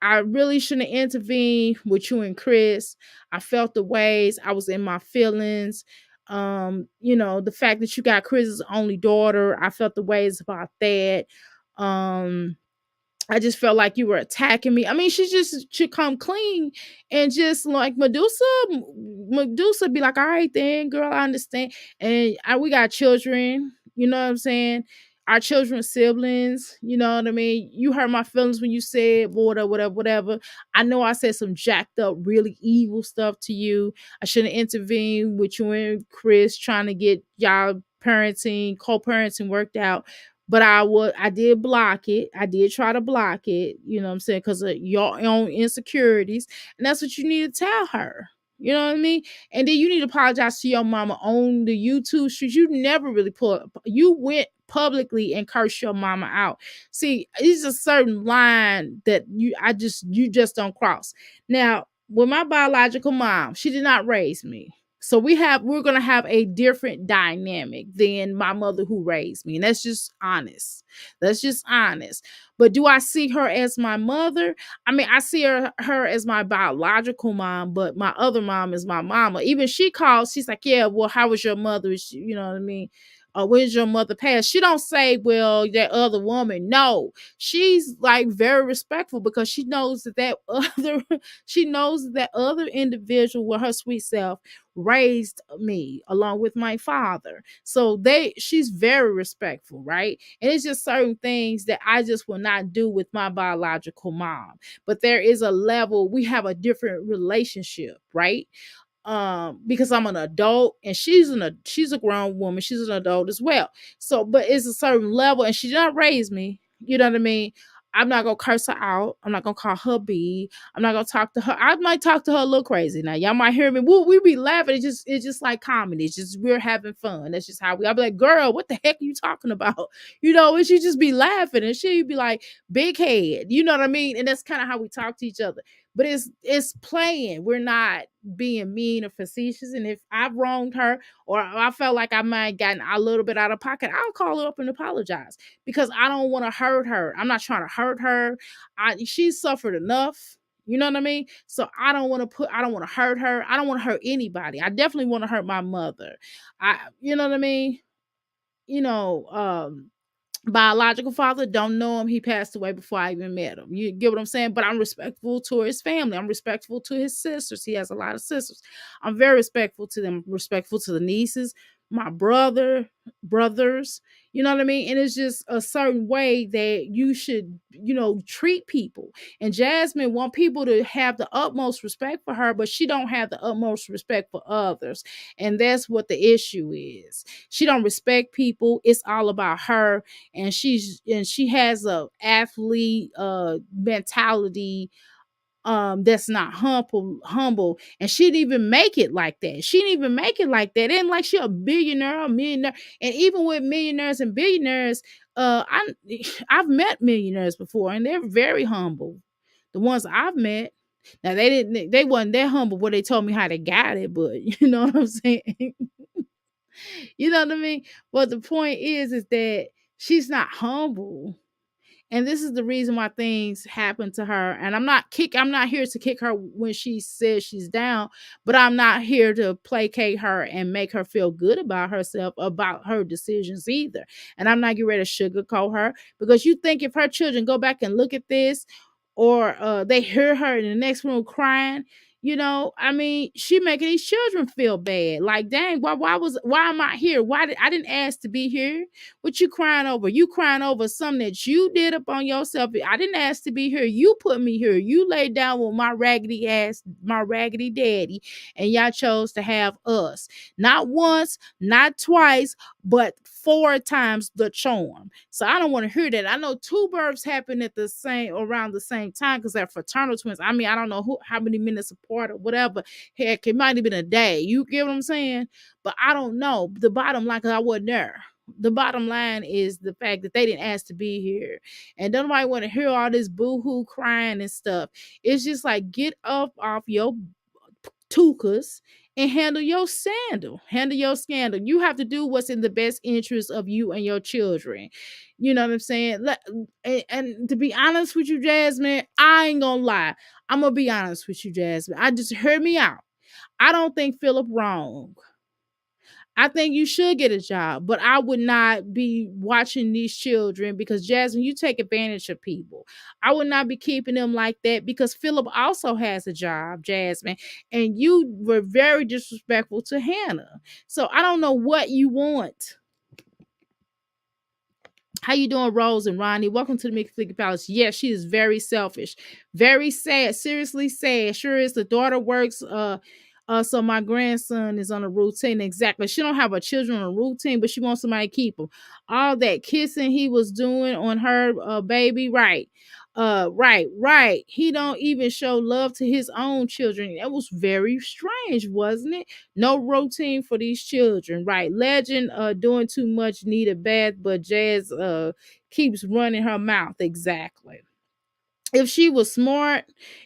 I really shouldn't intervene with you and Chris. I felt the ways. I was in my feelings. The fact that you got Chris's only daughter, I felt the ways about that. I just felt like you were attacking me. I mean, she just should come clean and just like Medusa be like, all right then, girl, I understand. And we got children, you know what I'm saying? Our children, siblings, you know what I mean? You hurt my feelings when you said whatever. I know I said some jacked up, really evil stuff to you. I shouldn't intervene with you and Chris trying to get y'all co-parenting worked out. But I did block it. I did try to block it, you know what I'm saying, because of your own insecurities. And that's what you need to tell her. You know what I mean? And then you need to apologize to your mama on the YouTube streets. You never really you went publicly and cursed your mama out. See, it's a certain line that you just don't cross. Now, with my biological mom, she did not raise me. So we're going to have a different dynamic than my mother who raised me. And that's just honest. But do I see her as my mother? I mean, I see her as my biological mom, but my other mom is my mama. Even she's like, yeah, well, how was your mother? You know what I mean? when's your mother passed? She don't say, well, that other woman. No, she's like very respectful because she knows that other she knows that other individual with her sweet self raised me along with my father. So she's very respectful, right? And it's just certain things that I just will not do with my biological mom. But there is a level, we have a different relationship, right? Because I'm an adult and she's a grown woman, she's an adult as well. So but it's a certain level, and she did not raise me, you know what I mean? I'm not gonna curse her out. I'm not gonna call her B. I'm not gonna talk to her. I might talk to her a little crazy. Now y'all might hear me. We be laughing. It's just like comedy. It's just we're having fun. That's just how I'll be like, girl, what the heck are you talking about? And she just be laughing and she'd be like, big head. You know what I mean? And that's kind of how we talk to each other. But it's playing. We're not being mean or facetious. And if I've wronged her or I felt like I might have gotten a little bit out of pocket, I'll call her up and apologize because I don't want to hurt her. I'm not trying to hurt her. She's suffered enough. You know what I mean? So I don't want to hurt her. I don't want to hurt anybody. I definitely want to hurt my mother. You know what I mean? You know, biological father, don't know him. He passed away before I even met him. You get what I'm saying? But I'm respectful to his family. I'm respectful to his sisters. He has a lot of sisters. I'm very respectful to them, respectful to the nieces, my brothers. You know what I mean? And it's just a certain way that you should, treat people. And Jasmine want people to have the utmost respect for her, but she don't have the utmost respect for others. And that's what the issue is. She don't respect people. It's all about her, and she has a athlete mentality that's not humble, and she didn't even make it like that. And like she a billionaire, a millionaire. And even with millionaires and billionaires, I've met millionaires before and they're very humble. The ones I've met, now they wasn't that humble where they told me how they got it, but you know what I'm saying. You know what I mean? But the point is that she's not humble. And this is the reason why things happen to her. And I'm not here to kick her when she says she's down, but I'm not here to placate her and make her feel good about herself, about her decisions either. And I'm not getting ready to sugarcoat her, because you think if her children go back and look at this, or they hear her in the next room crying, I mean, she making these children feel bad. Like, dang, why am I here? I didn't ask to be here? What you crying over? You crying over something that you did up on yourself. I didn't ask to be here. You put me here. You laid down with my raggedy ass, my raggedy daddy, and y'all chose to have us. Not once, not twice, but 4 times the charm. So I don't want to hear that. I know 2 births happened around the same time because they're fraternal twins. I mean, I don't know how many minutes apart or whatever. Heck, it might have been a day. You get what I'm saying? But I don't know. The bottom line, because I wasn't there. The bottom line is the fact that they didn't ask to be here. And don't nobody want to hear all this boo-hoo crying and stuff. It's just like, get up off your tukas and handle your scandal. You have to do what's in the best interest of you and your children. You know what I'm saying? And to be honest with you, Jasmine, I ain't gonna lie. I'm gonna be honest with you, Jasmine. I just heard me out. I don't think Philip wrong. I think you should get a job, but I would not be watching these children, because Jasmine, you take advantage of people. I would not be keeping them like that, because Philip also has a job, Jasmine, and you were very disrespectful to Hannah. So I don't know what you want. How you doing, Rose and Ronnie? Welcome to the Mickey Flicky Palace. Yes, she is very selfish. Very sad. Seriously sad. Sure is. The daughter works. So my grandson is on a routine. Exactly. She don't have her children on a routine, but she wants somebody to keep them. All that kissing he was doing on her baby, right. Right. He don't even show love to his own children. That was very strange, wasn't it? No routine for these children, right? Legend doing too much, need a bath, but Jazz keeps running her mouth. Exactly. If she was smart,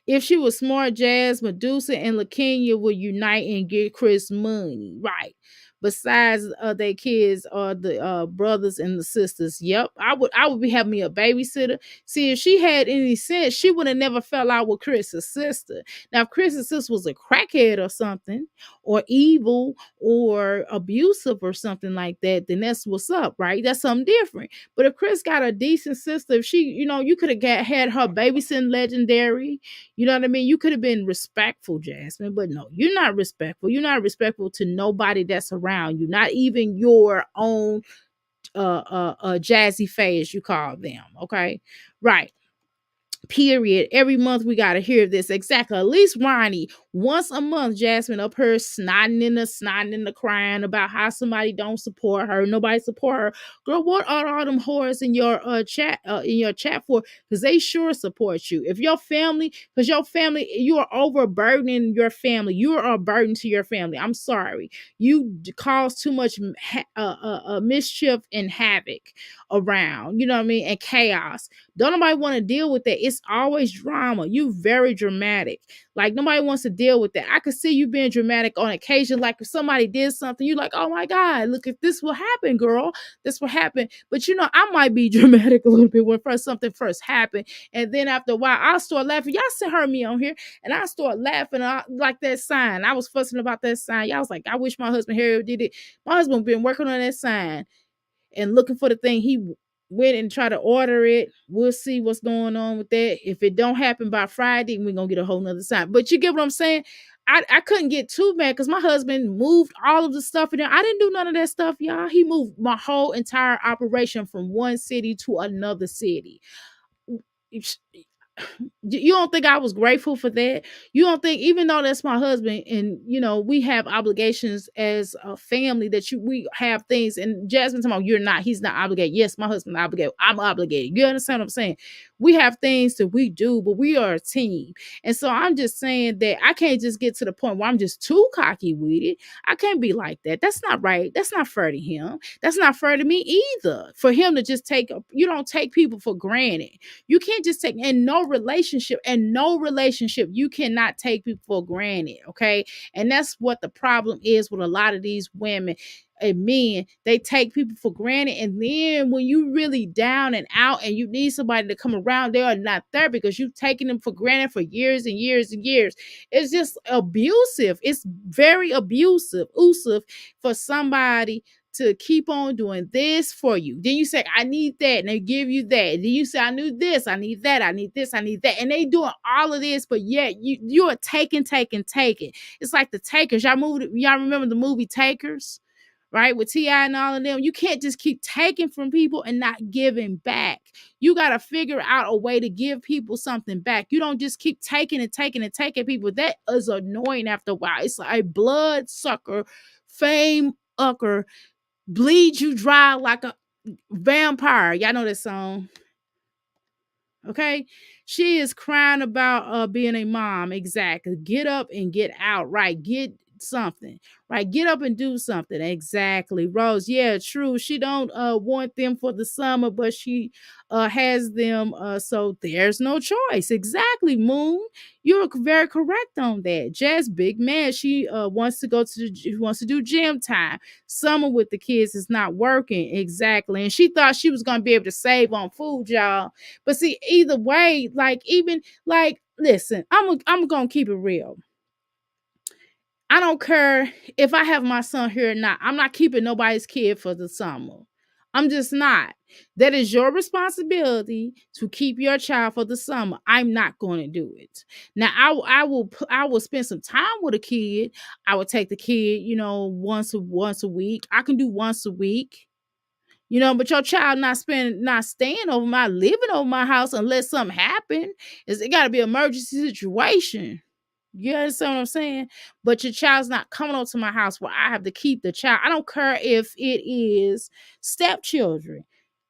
Jazz, Medusa, and LaKenya would unite and get Chris money, right? besides their kids or the brothers and the sisters. Yep, I would be having me a babysitter. See, if she had any sense, she would have never fell out with Chris's sister. Now, if Chris's sister was a crackhead or something, or evil or abusive or something like that, then that's what's up, right? That's something different. But if Chris got a decent sister, if she, you could have had her babysitting legendary, you know what I mean? You could have been respectful, Jasmine, but no, you're not respectful. You're not respectful to nobody that's around you, not even your own Jazzy Faye, as you call them. Okay, right. Period. Every month we gotta hear this. Exactly. At least Ronnie, once a month, Jasmine up here snotting in the crying about how somebody don't support her. Nobody support her. Girl, what are all them whores in your chat for? Because they sure support you. If your family, because your family, you are overburdening your family. You are a burden to your family. I'm sorry. You cause too much mischief and havoc around. You know what I mean? And chaos. Don't nobody want to deal with that. It's always drama. You very dramatic. Like nobody wants to deal with that. I could see you being dramatic on occasion. Like if somebody did something, you like, oh my God, look at this what happened, girl. This what happened. But I might be dramatic a little bit when something first happened. And then after a while, I'll start laughing. Y'all still heard me on here. And I start laughing like that sign. I was fussing about that sign. Y'all was like, I wish my husband Harry did it. My husband been working on that sign and looking for the thing. He went and tried to order it. We'll see what's going on with that. If it don't happen by Friday, we're gonna get a whole nother sign. But you get what I'm saying? I couldn't get too mad because my husband moved all of the stuff in there. I didn't do none of that stuff, y'all. He moved my whole entire operation from one city to another city. You don't think I was grateful for that? You don't think, even though that's my husband and we have obligations as a family, that we have things, and Jasmine talking about he's not obligated. Yes, my husband's obligated. I'm obligated. You understand what I'm saying? We have things that we do, but we are a team. And so I'm just saying that I can't just get to the point where I'm just too cocky with it. I can't be like that. That's not right. That's not fair to him. That's not fair to me either. For him to just you don't take people for granted. You can't just take, in no relationship, you cannot take people for granted. Okay. And that's what the problem is with a lot of these women and men. They take people for granted, and then when you really down and out and you need somebody to come around, they are not there because you've taken them for granted for years and years and years. It's just abusive. It's very abusive for somebody to keep on doing this for you. Then you say, I need that, and they give you that. Then you say, I need this, I need that, I need this, I need that. And they doing all of this, but yet you are taking. It's like the Takers. Y'all remember the movie Takers? Right, with T.I. and all of them. You can't just keep taking from people and not giving back. You got to figure out a way to give people something back. You don't just keep taking people. That is annoying after a while. It's like a blood sucker, fame ucker, bleed you dry like a vampire. Y'all know that song. Okay, she is crying about being a mom. Exactly. Get up and get out. Right, get something. Right, get up and do something. Exactly. Rose, yeah, true. She don't want them for the summer, but she has them, so there's no choice. Exactly. Moon, you're very correct on that. Jazz, big man, she wants to do gym time. Summer with the kids is not working. Exactly. And she thought she was gonna be able to save on food, y'all. But see, either way, listen, I'm gonna keep it real. I don't care if I have my son here or not. I'm not keeping nobody's kid for the summer. I'm just not. That is your responsibility to keep your child for the summer. I'm not going to do it. Now, I will spend some time with a kid. I will take the kid, once a week. I can do once a week. But your child not staying living over my house unless something happen. It got to be an emergency situation. You understand what I'm saying? But your child's not coming onto my house where I have to keep the child. I don't care if it is stepchildren.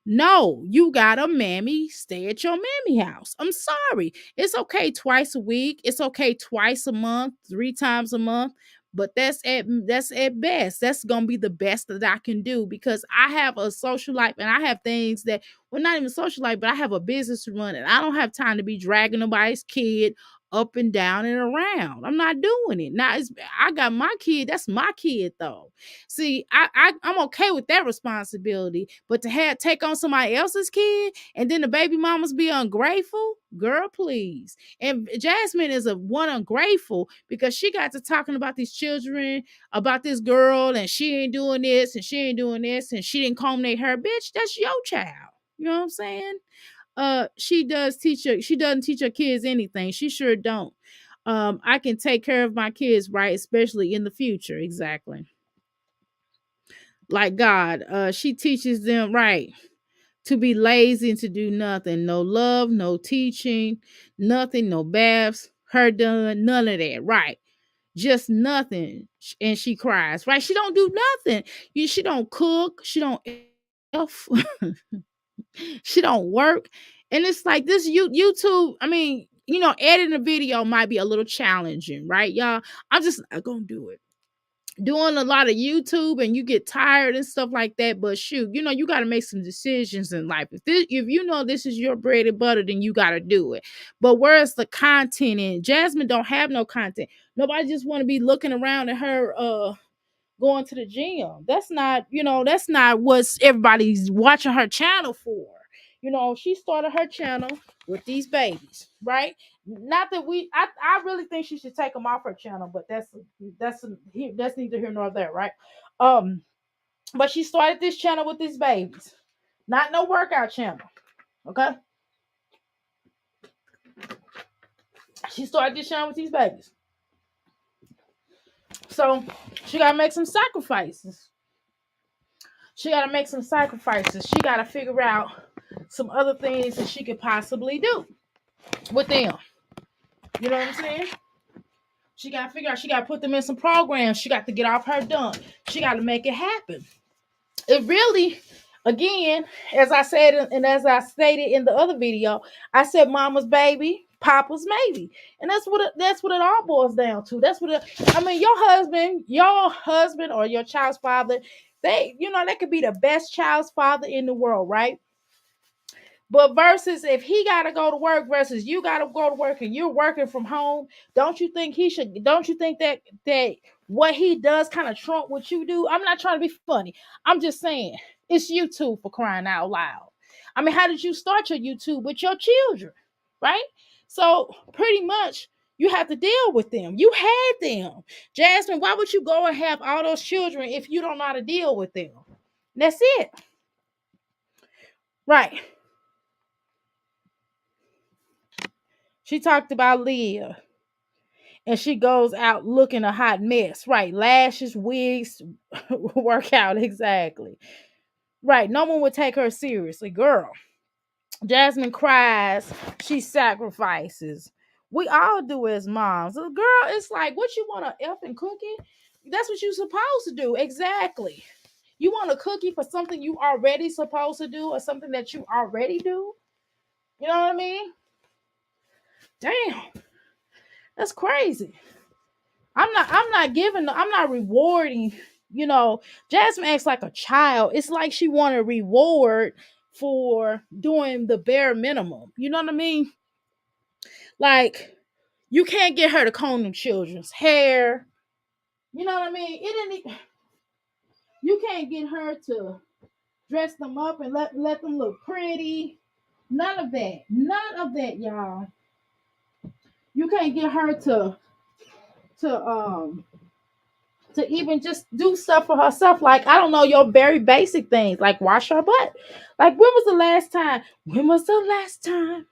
No, you got a mammy, stay at your mammy house. I'm sorry. It's okay twice a week. It's okay twice a month, 3 times a month. But that's at best. That's gonna be the best that I can do because I have a social life and I have things that, well, not even social life, but I have a business to run and I don't have time to be dragging nobody's kid up and down and around. I'm not doing it. Now I got my kid. That's my kid though. See, I'm okay with that responsibility, but to have take on somebody else's kid and then the baby mamas be ungrateful, girl, please. And Jasmine is a one ungrateful because she got to talking about these children, about this girl, and she ain't doing this and she ain't doing this and she didn't comb their hair. Bitch, that's your child. You know what I'm saying? She doesn't teach her kids anything. She sure don't. I can take care of my kids, right, especially in the future. Exactly. Like God, she teaches them right to be lazy and to do nothing. No love, no teaching, nothing, no baths, her done, none of that. Right. Just nothing. And she cries. Right. She don't do nothing. She don't cook. She don't she don't work. And it's like this YouTube, I mean, editing a video might be a little challenging, right, y'all? I'm just not gonna do it. Doing a lot of YouTube and you get tired and stuff like that, but shoot, you got to make some decisions in life. If you know this is your bread and butter, then you got to do it. But where's the content in? Jasmine don't have no content. Nobody just want to be looking around at her going to the gym. That's not what everybody's watching her channel for. She started her channel with these babies, right? Not that I really think she should take them off her channel, but that's neither here nor there, right? Um, but she started this channel with these babies, not no workout channel, okay? She started this channel with these babies, so she gotta make some sacrifices. She got to make some sacrifices. She got to figure out some other things that she could possibly do with them. You know what I'm saying? She got to figure out, she got to put them in some programs. She got to get off her dump. She got to make it happen. It really, again, as I said, and as I stated in the other video, I said mama's baby, papa's maybe. And that's what it all boils down to. Your husband or your child's father, they could be the best child's father in the world, right? But versus if he got to go to work versus you got to go to work and you're working from home, don't you think that what he does kind of trump what you do? I'm not trying to be funny. I'm just saying it's YouTube, for crying out loud. I mean, how did you start your YouTube with your children, right? So pretty much you have to deal with them. You had them. Jasmine, why would you go and have all those children if you don't know how to deal with them? That's it. Right. She talked about Leah. And she goes out looking a hot mess. Right. Lashes, wigs, workout. Exactly. Right. No one would take her seriously. Girl. Jasmine cries. She sacrifices. We all do as moms. Girl, it's like, what you want, a effing cookie? That's what you're supposed to do. Exactly. You want a cookie for something you already supposed to do or something that you already do? You know what I mean? Damn. That's crazy. I'm not rewarding, Jasmine acts like a child. It's like she want a reward for doing the bare minimum. You know what I mean? Like, you can't get her to comb them children's hair. You know what I mean? You can't get her to dress them up and let them look pretty. None of that. None of that, y'all. You can't get her to to even just do stuff for herself. Like, I don't know, your very basic things, like wash her butt. Like, when was the last time? When was the last time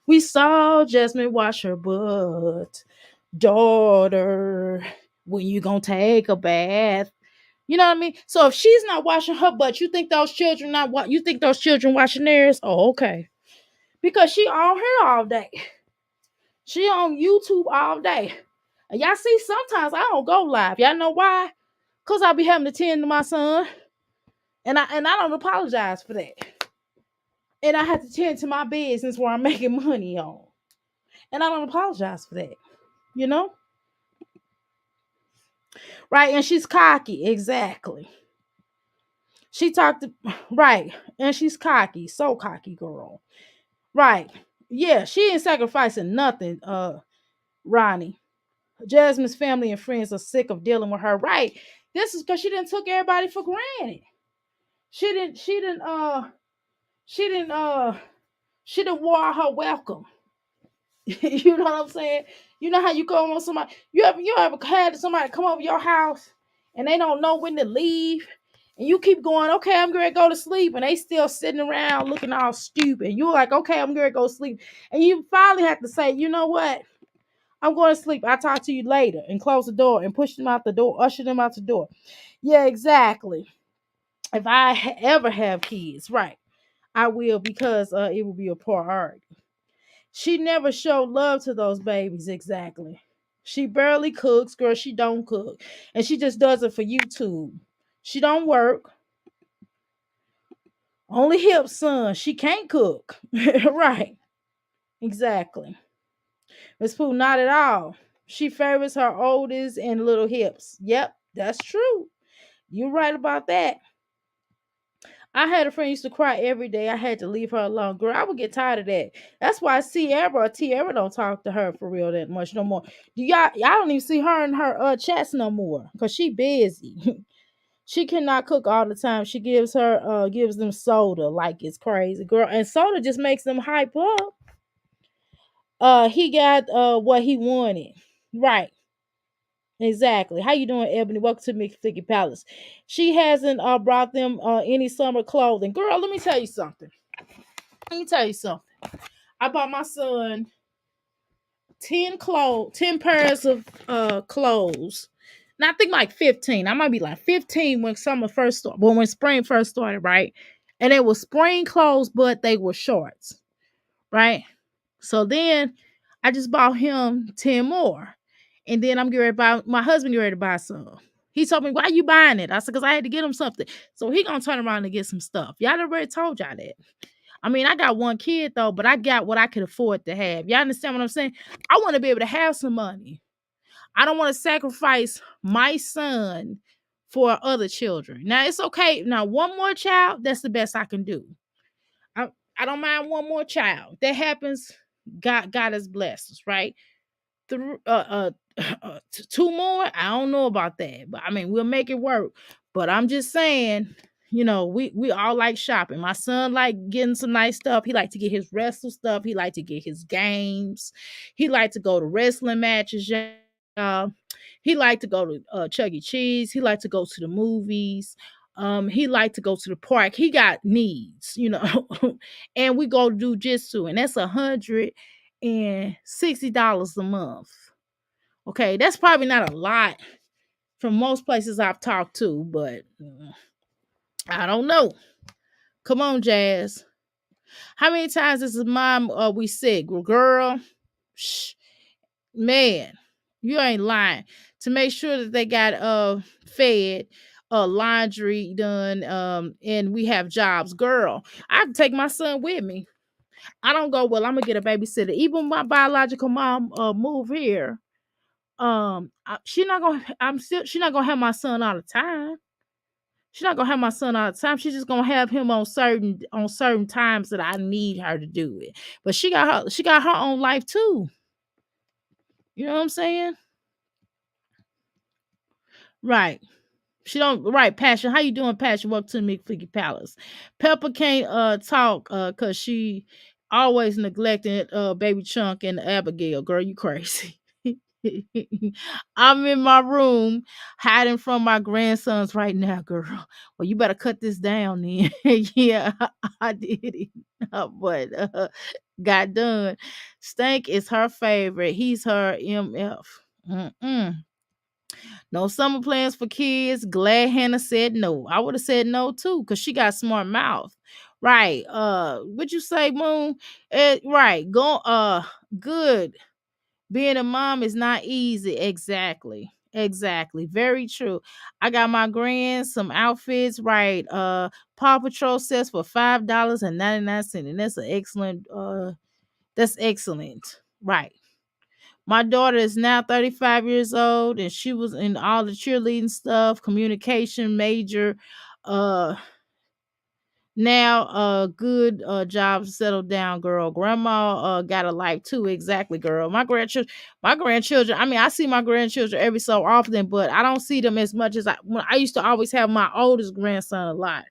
we saw Jasmine wash her butt? Daughter, when you gonna take a bath? You know what I mean? So if she's not washing her butt, you think those children washing theirs? Oh, okay. Because she on here all day. She on YouTube all day. And y'all see, sometimes I don't go live. Y'all know why? Because I be having to tend to my son. And I don't apologize for that. And I have to tend to my business where I'm making money on. And I don't apologize for that. You know? Right. And she's cocky. Exactly. She talked to, right. And she's cocky. So cocky, girl. Right. Yeah, she ain't sacrificing nothing. Ronnie. Jasmine's family and friends are sick of dealing with her. Right. This is because she didn't took everybody for granted. She didn't. She didn't. She didn't. She didn't wore her welcome. You know what I'm saying? You know how you come on somebody. You ever had somebody come over your house and they don't know when to leave, and you keep going. Okay, I'm gonna go to sleep, and they still sitting around looking all stupid. You're like, okay, I'm gonna go sleep, and you finally have to say, you know what? I'm going to sleep. I'll talk to you later, and close the door and push them out the door, usher them out the door. Yeah, exactly. If I ever have kids, right, I will, because it will be a priority. She never showed love to those babies. Exactly. She barely cooks, girl. She don't cook, and she just does it for YouTube. She don't work. Only hip son. She can't cook. Right. Exactly. Miss Pooh, not at all. She favors her oldest and little hips. Yep, that's true. You're right about that. I had a friend used to cry every day. I had to leave her alone. Girl, I would get tired of that. That's why Tierra don't talk to her for real that much no more. Y'all don't even see her in her chats no more. Cause she busy. She cannot cook all the time. She gives them soda like it's crazy. Girl, and soda just makes them hype up. He got what he wanted. Right. Exactly. How you doing, Ebony? Welcome to McFlicky Palace. She hasn't brought them any summer clothing. Girl, let me tell you something. Let me tell you something. I bought my son 10 pairs of clothes. Now I think like 15. I might be like 15 when summer first started. Well, when spring first started, right? And they were spring clothes, but they were shorts, right? So then I just bought him 10 more. And then I'm getting ready to buy, my husband getting ready to buy some. He told me, why you buying it? I said, because I had to get him something. So he gonna turn around and get some stuff. Y'all already told y'all that. I mean, I got one kid though, but I got what I could afford to have. Y'all understand what I'm saying? I want to be able to have some money. I don't want to sacrifice my son for other children. Now it's okay. Now, one more child, that's the best I can do. I, I don't mind one more child. That happens. God has blessed us, right? Through two more, I don't know about that, but I mean we'll make it work. But I'm just saying, we all like shopping. My son like getting some nice stuff. He like to get his wrestle stuff. He like to get his games. He like to go to wrestling matches. Y'all. He like to go to Chuck E. Cheese. He like to go to the movies. He like to go to the park. He got needs. And we go to do jitsu, and that's $160 a month. Okay, that's probably not a lot from most places I've talked to, but I don't know. Come on, Jazz. How many times is his mom we sick? Well, girl, shh, man, you ain't lying. To make sure that they got fed, laundry done, and we have jobs. Girl, I can take my son with me. I don't go, well, I'm gonna get a babysitter. Even my biological mom move here. She's not gonna have my son all the time. She's not gonna have my son all the time. She's just gonna have him on certain times that I need her to do it. But she got her own life too. You know what I'm saying? Right. She don't right, Passion. How you doing, Passion? Welcome to the McFlicky Palace. Pepper can't talk cause she always neglecting baby Chunk and Abigail. Girl, you crazy. I'm in my room hiding from my grandsons right now, girl. Well, you better cut this down then. Yeah, I did it. But got done. Stank is her favorite. He's her MF. Mm-mm. No summer plans for kids. Glad Hannah said no. I would have said no too, because she got smart mouth. Right. What you say, Moon? Right. Good. Being a mom is not easy. Exactly. Exactly. Very true. I got my grand some outfits. Right. Paw Patrol says for $5.99. And that's excellent. Right. My daughter is now 35 years old, and she was in all the cheerleading stuff, communication major. Uh Now, good job, settle down, girl. Grandma got a life too. Exactly, girl. My grandchildren. I mean, I see my grandchildren every so often, but I don't see them as much as I used to always have my oldest grandson a lot,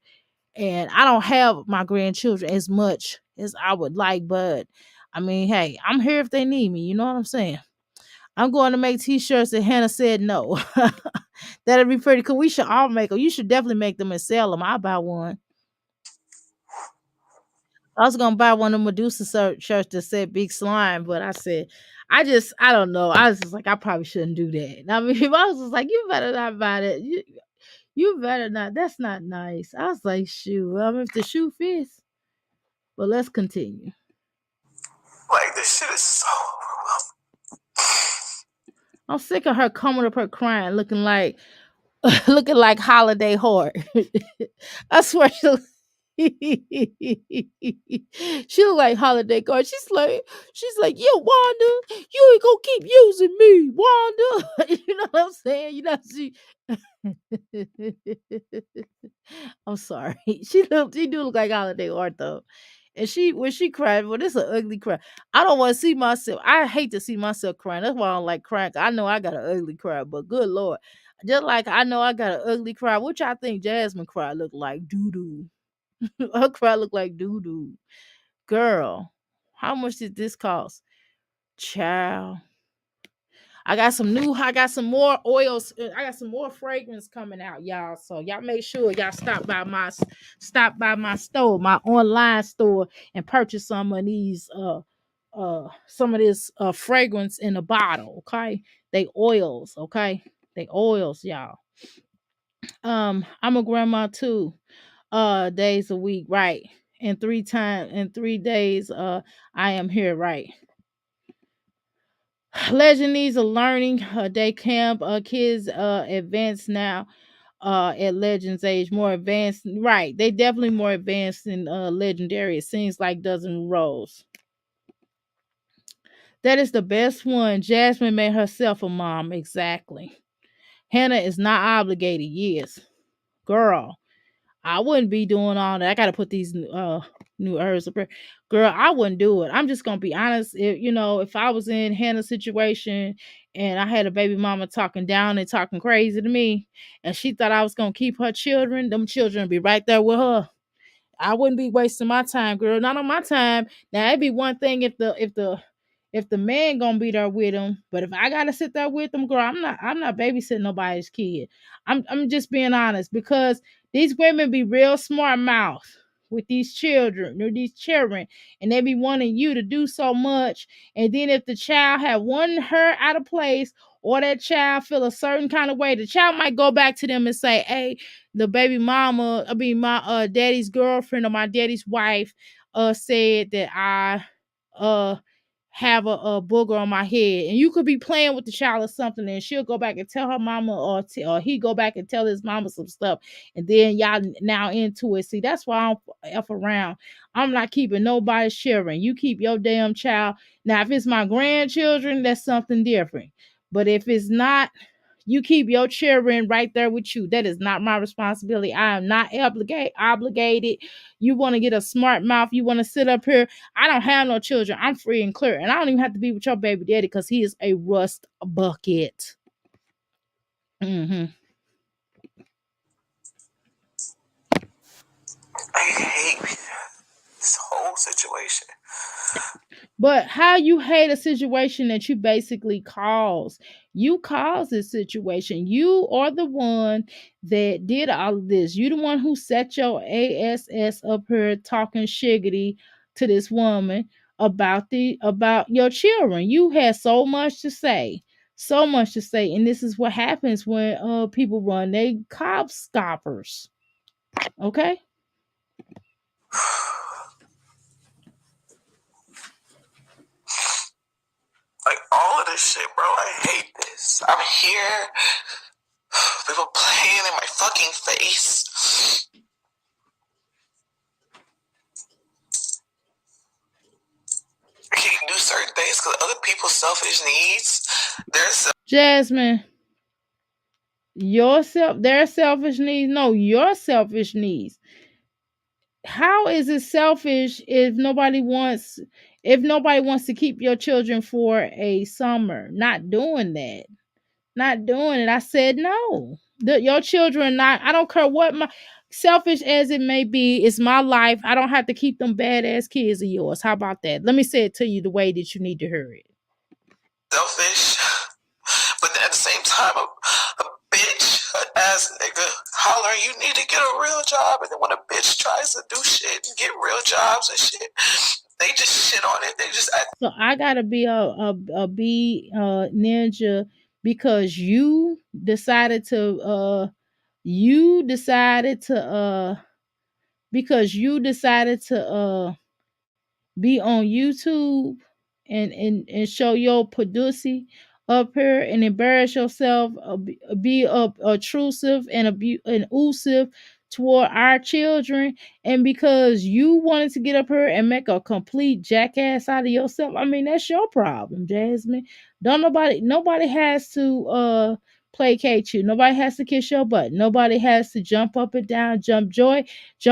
and I don't have my grandchildren as much as I would like. But I mean, hey, I'm here if they need me. You know what I'm saying? I'm going to make T-shirts that Hannah said no. That'd be pretty cool. We should all make them. You should definitely make them and sell them. I'll buy one. I was gonna buy one of Medusa shirts that said "Big Slime," but I said, I don't know. I was just like, I probably shouldn't do that. I mean, I was just like, you better not buy that. You better not. That's not nice. I was like, shoot. If the shoe fits, but let's continue. Like, this shit is so I'm sick of her coming up her crying, looking like looking like Holiday Heart. I swear she look like Holiday Heart. She's like, yo, Wanda, you ain't gonna keep using me, Wanda. You know what I'm saying? You know she. I'm sorry. She do look like Holiday Heart though. And when she cried, well, this is an ugly cry. I don't want to see myself. I hate to see myself crying. That's why I don't like crying. I know I got an ugly cry, but good Lord. Just like I know I got an ugly cry, which I think Jasmine cry look like doo doo. Her cry look like doo doo. Girl, how much did this cost? Child. I got some more oils. I got some more fragrance coming out, y'all. So y'all make sure y'all stop by my store, my online store, and purchase some of this fragrance in a bottle. Okay. They oils, okay? They oils, y'all. I'm a grandma too. Days a week, right? And 3 days, I am here, right? Legend needs a learning day camp. Kids advanced now at Legends age, more advanced. Right. They definitely more advanced in legendary. It seems like dozen roles. That is the best one. Jasmine made herself a mom. Exactly. Hannah is not obligated. Yes. Girl. I wouldn't be doing all that. I gotta put these new herbs up here. Girl, I wouldn't do it. I'm just gonna be honest. If I was in Hannah's situation and I had a baby mama talking down and talking crazy to me, and she thought I was gonna keep her children, them children would be right there with her. I wouldn't be wasting my time, girl. Not on my time. Now it'd be one thing if the man gonna be there with him, but if I gotta sit there with them, girl, I'm not babysitting nobody's kid. I'm just being honest because these women be real smart mouth with these children, and they be wanting you to do so much. And then if the child have one hair out of place or that child feel a certain kind of way, the child might go back to them and say, hey, the baby mama, I mean my daddy's girlfriend or my daddy's wife said that I have a booger on my head, and you could be playing with the child or something, and she'll go back and tell her mama, or he go back and tell his mama some stuff, and then y'all now into it. See, that's why I don't f around. I'm not keeping nobody's children. You keep your damn child. Now, if it's my grandchildren, that's something different. But if it's not, you keep your children right there with you. That is not my responsibility. I am not obligated. You want to get a smart mouth. You want to sit up here. I don't have no children. I'm free and clear. And I don't even have to be with your baby daddy because he is a rust bucket. Mm-hmm. I hate this whole situation. But how you hate a situation that you basically cause? You caused this situation. You are the one that did all of this. You the one who set your ass up here talking shiggity to this woman about your children. You had so much to say. So much to say. And this is what happens when people run they cob stoppers. Okay? Like, all of this shit, bro, I hate this. I'm here. People playing in my fucking face. I can't do certain things because other people's selfish needs. Jasmine, their selfish needs. No, your selfish needs. how is it selfish if nobody wants to keep your children for a summer? Not doing that. Not doing it. I said no. Your children not. I don't care what my selfish as it may be. It's my life. I don't have to keep them badass kids of yours. How about that? Let me say it to you the way that you need to hear it. Selfish, but then at the same time, a bitch, an ass nigga, holler, you need to get a real job. And then when a bitch tries to do shit and get real jobs and shit, they just shit on it. They just act. So I gotta be a B ninja because you decided to because you decided to be on YouTube and show your producy up here and embarrass yourself, be obtrusive and abusive toward our children, and because you wanted to get up here and make a complete jackass out of yourself. I mean, that's your problem, Jasmine. Don't nobody has to placate you. Nobody has to kiss your butt. Nobody has to jump up and down, jump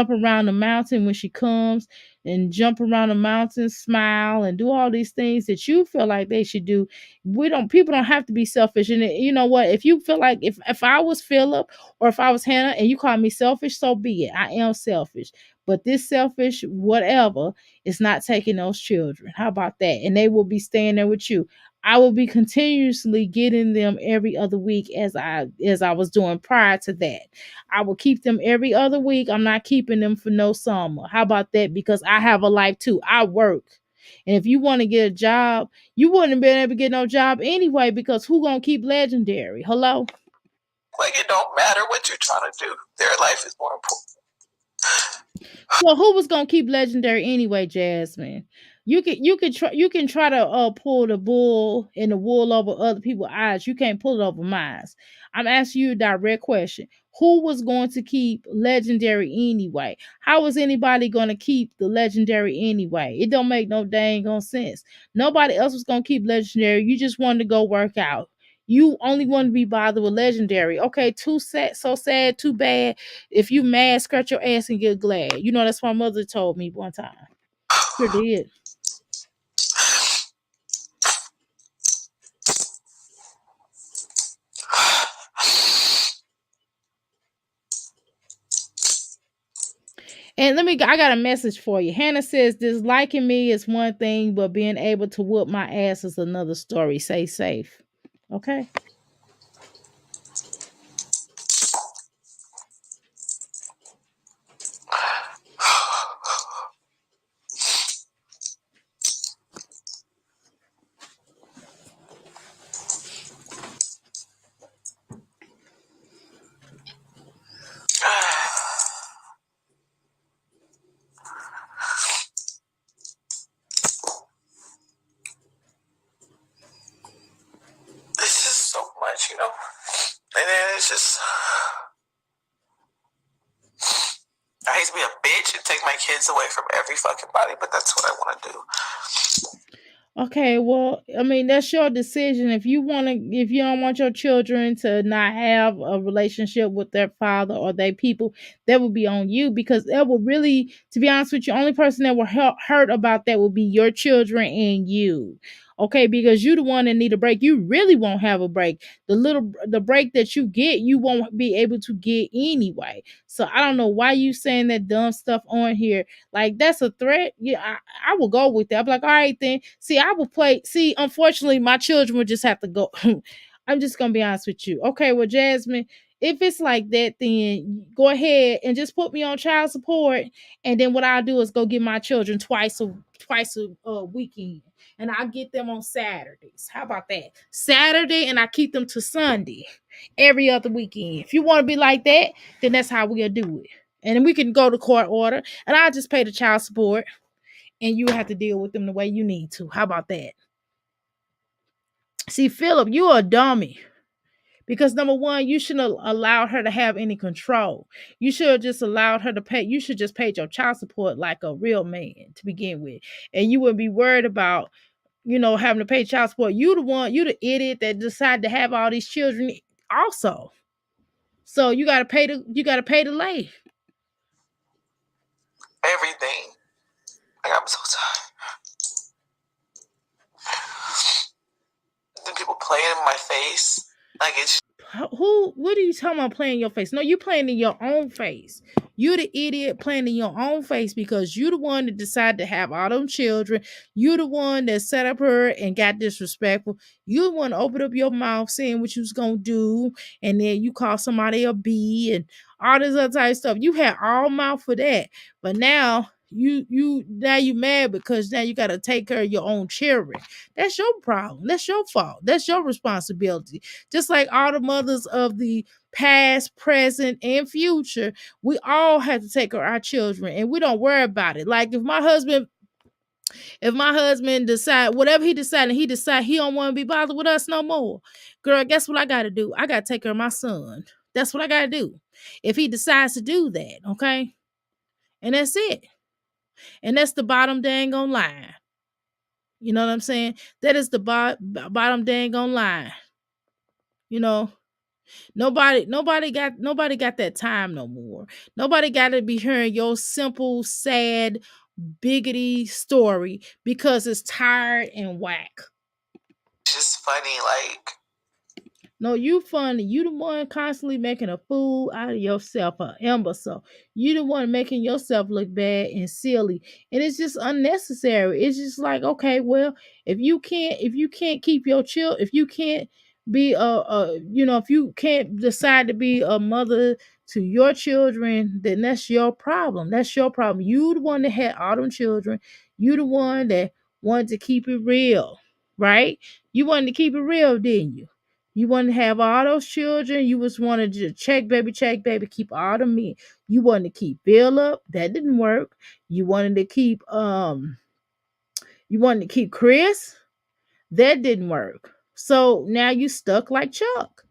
around the mountain when she comes and jump around the mountain, smile, and do all these things that you feel like they should do. People don't have to be selfish. And you know what? If you feel like if I was Philip or if I was Hannah and you call me selfish, so be it. I am selfish. But this selfish whatever is not taking those children. How about that? And they will be staying there with you. I will be continuously getting them every other week as I was doing prior to that. I will keep them every other week. I'm not keeping them for no summer. How about that? Because I have a life too. I work. And if you want to get a job, you wouldn't have been able to get no job anyway because who gonna keep legendary? Hello? Like, it don't matter what you're trying to do. Their life is more important. So who was gonna keep legendary anyway, Jasmine? You can try to pull the bull and the wool over other people's eyes. You can't pull it over mine. I'm asking you a direct question. Who was going to keep legendary anyway? How was anybody going to keep the legendary anyway? It don't make no dang on sense. Nobody else was going to keep legendary. You just wanted to go work out. You only want to be bothered with legendary. Okay, too sad, so sad, too bad. If you mad, skirt your ass and get glad. You know that's what my mother told me one time. Sure did. And I got a message for you. Hannah says, disliking me is one thing, but being able to whoop my ass is another story. Stay safe. Okay? It's just so much, you know? And then it's just, I hate to be a bitch and take my kids away from every fucking body, but that's what I want to do. Okay, well, I mean, that's your decision. If you don't want your children to not have a relationship with their father or their people, that would be on you because that will really, to be honest with you, only person that will hurt about that will be your children and you. Okay, because you the one that need a break. You really won't have a break. The break that you get, you won't be able to get anyway. So I don't know why you saying that dumb stuff on here. Like that's a threat. Yeah, I will go with that. I'm like, all right then. See, I will play. See, unfortunately, my children would just have to go. I'm just gonna be honest with you. Okay, well, Jasmine, if it's like that, then go ahead and just put me on child support. And then what I'll do is go get my children twice a weekend, and I get them on Saturdays. How about that? Saturday, and I keep them to Sunday every other weekend. If you want to be like that, then that's how we'll do it. And then we can go to court order, and I'll just pay the child support, and you have to deal with them the way you need to. How about that? See, Philip, you're a dummy. Because number one, you shouldn't have allowed her to have any control. You should have just allowed her to pay. You should just pay your child support like a real man to begin with. And you wouldn't be worried about, having to pay child support. You the idiot that decided to have all these children also. So you gotta pay the lay. everything. Like, I'm so tired. Then people playing in my face. Like, it's What are you talking about playing your face? No, you playing in your own face. You the idiot playing in your own face because you the one that decided to have all them children. You the one that set up her and got disrespectful. You the one to open up your mouth saying what you was gonna do, and then you call somebody a B and all this other type of stuff. You had all mouth for that, but now you mad because now you got to take care of your own children. That's your problem. That's your fault. That's your responsibility. Just like all the mothers of the past, present, and future, we all have to take care of our children, and we don't worry about it. Like if my husband decide whatever he decided, he don't want to be bothered with us no more. Girl, guess what I got to do? I got to take care of my son. That's what I got to do. If he decides to do that, okay, and that's it. And that's the bottom dang on line. You know what I'm saying? That is the bottom dang on line. You know, nobody got that time no more. Nobody got to be hearing your simple, sad, biggity story because it's tired and whack. just funny. Like, No, you funny. You the one constantly making a fool out of yourself, an imbecile. You the one making yourself look bad and silly, and it's just unnecessary. It's just like, okay, well, if you can't keep your child, if you can't be if you can't decide to be a mother to your children, then that's your problem. That's your problem. You the one that had all them children. You the one that wanted to keep it real, right? You wanted to keep it real, didn't you? You wanted to have all those children. You was wanted to check, baby, keep all the men. You wanted to keep Bill up. That didn't work. You wanted to keep Chris. That didn't work. So now you stuck like Chuck.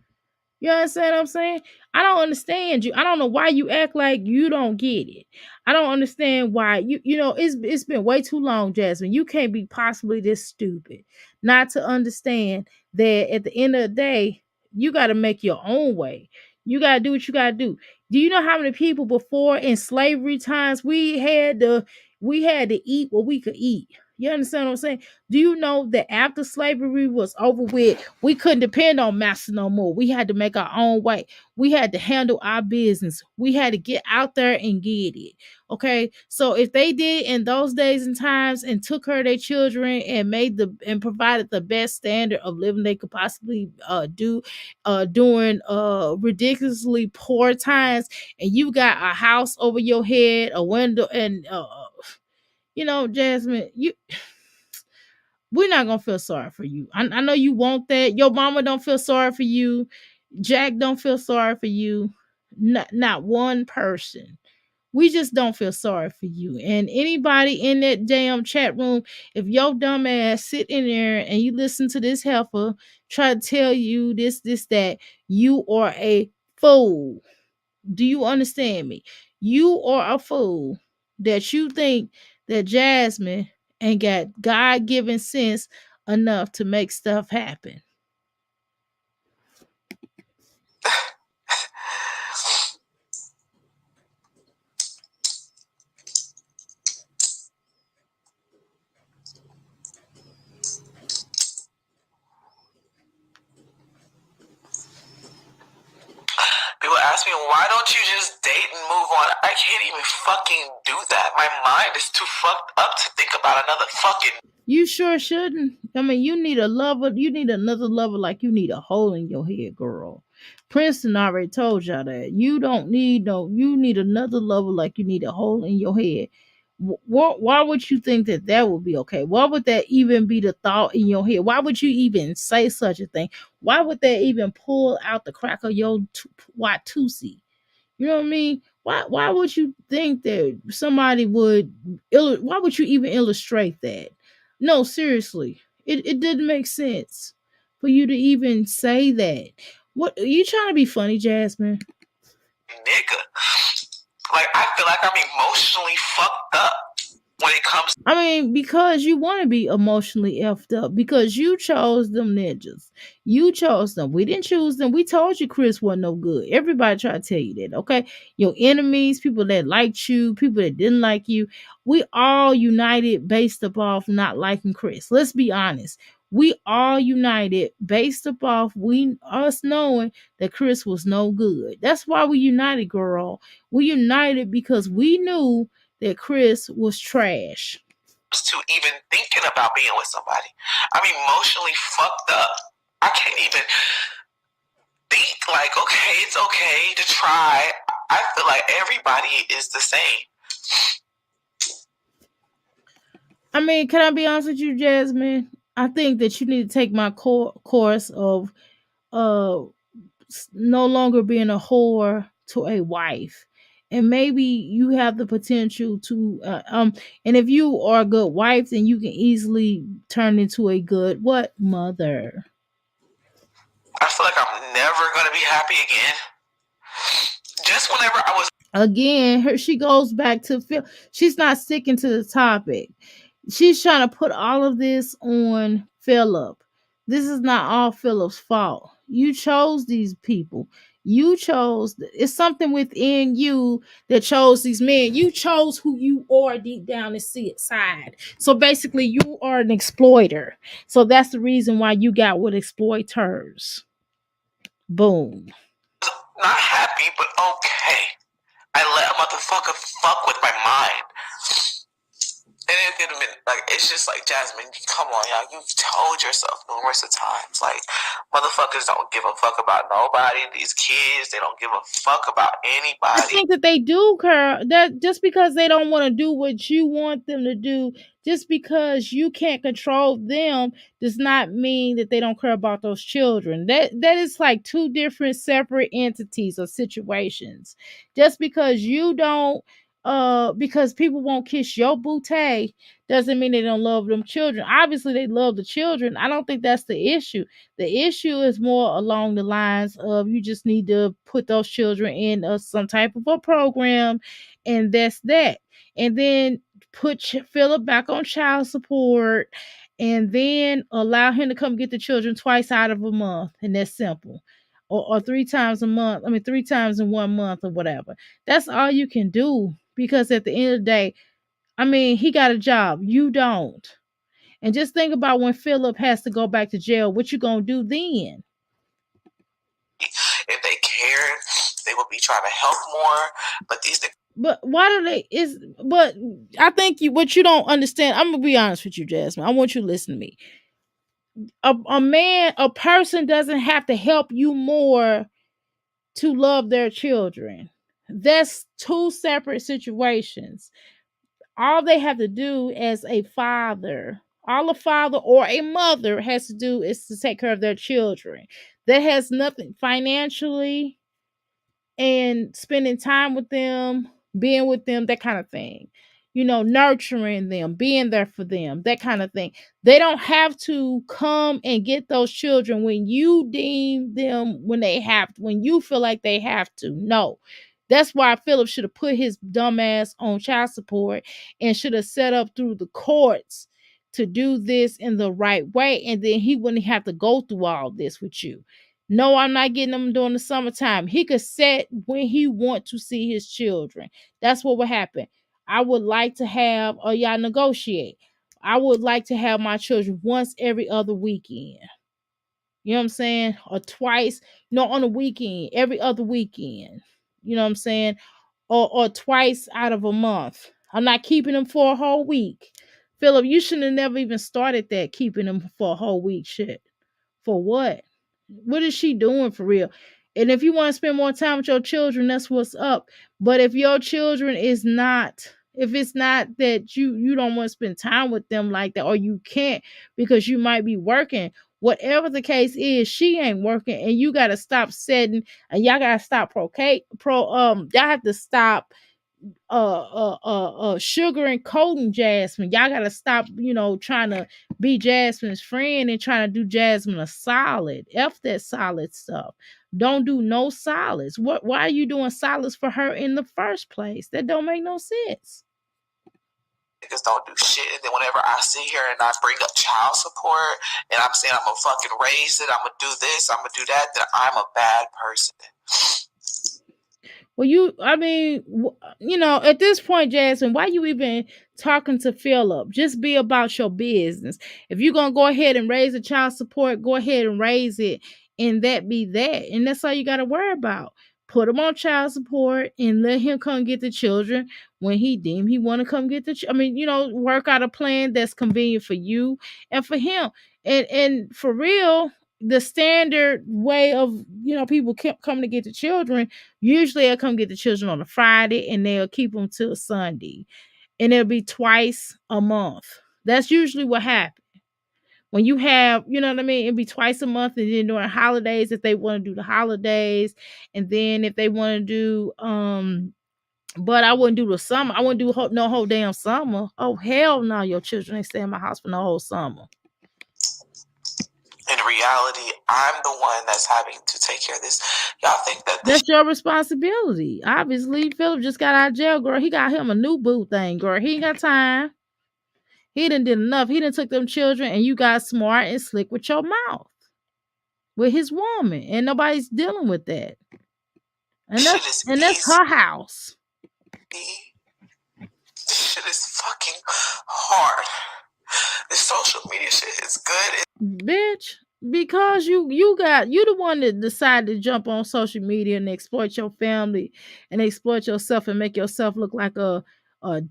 You understand what I'm saying? I don't understand you. I don't know why you act like you don't get it. I don't understand why it's been way too long, Jasmine. You can't be possibly this stupid not to understand that at the end of the day, you got to make your own way. You got to do what you got to do. Do you know how many people before in slavery times we had to eat what we could eat? You understand what I'm saying? Do you know that after slavery was over with, we couldn't depend on master no more? We had to make our own way. We had to handle our business. We had to get out there and get it. Okay. So if they did in those days and times and took care of their children and provided the best standard of living they could possibly do during ridiculously poor times, and you got a house over your head, a window, and Jasmine, we're not gonna feel sorry for you. I know you want that. Your mama don't feel sorry for you. Jack don't feel sorry for you. Not one person. We just don't feel sorry for you. And anybody in that damn chat room, if your dumb ass sit in there and you listen to this heifer try to tell you this, that, you are a fool. Do you understand me? You are a fool that you think that Jasmine ain't got God given sense enough to make stuff happen. people ask me, why don't you just date and move on? I can't even fucking do that. My mind is too fucked up to think about another fucking. You sure shouldn't. I mean, you need a lover. You need another lover like you need a hole in your head, girl. Princeton already told y'all that. You don't need no. You need another lover like you need a hole in your head. Why would you think that would be okay? Why would that even be the thought in your head? Why would you even say such a thing? Why would that even pull out the crack of your Watusi? You know what I mean? Why would you think that somebody would why would you even illustrate that? No, seriously. It didn't make sense for you to even say that. What are you trying to be funny, Jasmine? Nigga. Like, I feel like I'm emotionally fucked up. when it comes. I mean, because you want to be emotionally effed up, because you chose them ninjas. You chose them. We didn't choose them. We told you Chris wasn't no good. Everybody tried to tell you that, okay? Your enemies, people that liked you, people that didn't like you, we all united based upon not liking Chris. Let's be honest. We all united based upon us knowing that Chris was no good. That's why we united, girl. We united because we knew that Chris was trash. To even thinking about being with somebody, I'm emotionally fucked up. I can't even think like, okay, it's okay to try. I feel like everybody is the same. I mean, can I be honest with you, Jasmine? I think that you need to take my course of uh no longer being a whore to a wife. And maybe you have the potential to and if you are a good wife, then you can easily turn into a good what mother. I feel like I'm never gonna be happy again. Just whenever I was Again, she goes back to Phil. She's not sticking to the topic. She's trying to put all of this on Philip. This is not all Philip's fault. You chose these people. You chose, it's something within you that chose these men. You chose who you are deep down inside. So basically, you are an exploiter. So that's the reason why you got with exploiters. Boom. not happy, but okay. I let a motherfucker fuck with my mind. And it could have been like, it's just like, Jasmine, come on, y'all. You've told yourself numerous of times, like, motherfuckers don't give a fuck about nobody. These kids, they don't give a fuck about I anybody. think that they do care. That just because they don't want to do what you want them to do, just because you can't control them, does not mean that they don't care about those children. That is like two different separate entities or situations. Just because you don't because people won't kiss your booty doesn't mean they don't love them children. Obviously they love the children. I don't think that's the issue. The issue is more along the lines of you just need to put those children in some type of a program, and that's that. And then put Philip back on child support, and then allow him to come get the children twice out of a month, and that's simple. Or 3 times a month. I mean, 3 times in 1 month or whatever. That's all you can do because at the end of the day, I mean, he got a job. You don't. And just think about when Philip has to go back to jail. What you gonna do then? If they cared, they would be trying to help more. But these But why do they is but I think what you don't understand, I'm gonna be honest with you, Jasmine. I want you to listen to me. A person doesn't have to help you more to love their children. That's two separate situations. All they have to do as a father, all a father or a mother has to do is to take care of their children. That has nothing financially and spending time with them, being with them, that kind of thing. You know, nurturing them, being there for them, that kind of thing. They don't have to come and get those children when you deem them when they have when you feel like they have to. No. That's why Philip should have put his dumb ass on child support and should have set up through the courts to do this in the right way. And then he wouldn't have to go through all this with you. No, I'm not getting them during the summertime. He could set when he want to see his children. That's what would happen. I would like to have, or y'all negotiate. I would like to have my children once every other weekend. You know what I'm saying? Or twice, no, on a weekend, every other weekend. You know what I'm saying? Or twice out of a month. I'm not keeping them for a whole week. Philip, you shouldn't have never even started that, keeping them for a whole week shit. For what? What is she doing for real? And if you want to spend more time with your children, that's what's up. But if your children is not, if it's not that you don't want to spend time with them like that, or you can't because you might be working, whatever the case is, she ain't working, and you gotta stop setting, and y'all gotta stop y'all have to stop sugar and coating Jasmine. Y'all gotta stop, trying to be Jasmine's friend and trying to do Jasmine a solid. F that solid stuff. Don't do no solids. Why are you doing solids for her in the first place? That don't make no sense. niggas don't do shit. And then whenever I sit here and I bring up child support and I'm saying I'm gonna fucking raise it, I'm gonna do this, I'm gonna do that, then I'm a bad person. Well, at this point, Jasmine, why you even talking to Philip? Just be about your business. If you're gonna go ahead and raise a child support, go ahead and raise it, and that be that. And that's all you got to worry about. Put him on child support and let him come get the children when he deem he want to come get work out a plan that's convenient for you and for him. And for real, the standard way of people coming to get the children. Usually they'll come get the children on a Friday and they'll keep them till Sunday. And it'll be twice a month. That's usually what happens. When you have, you know what I mean? It'll be twice a month, and then during holidays, if they want to do the holidays, and then if they want to do but I wouldn't do the summer. I wouldn't do no whole damn summer. Oh hell no, your children ain't stay in my house for no whole summer. In reality, I'm the one that's having to take care of this. Y'all think that that's your responsibility. Obviously, Philip just got out of jail, girl. He got him a new boo thing, girl. He ain't got time. He done did enough. He done took them children, and you got smart and slick with your mouth with his woman, and nobody's dealing with that. And that's her house. This shit is fucking hard. This social media shit is good. Bitch, because you the one that decided to jump on social media and exploit your family and exploit yourself and make yourself look like a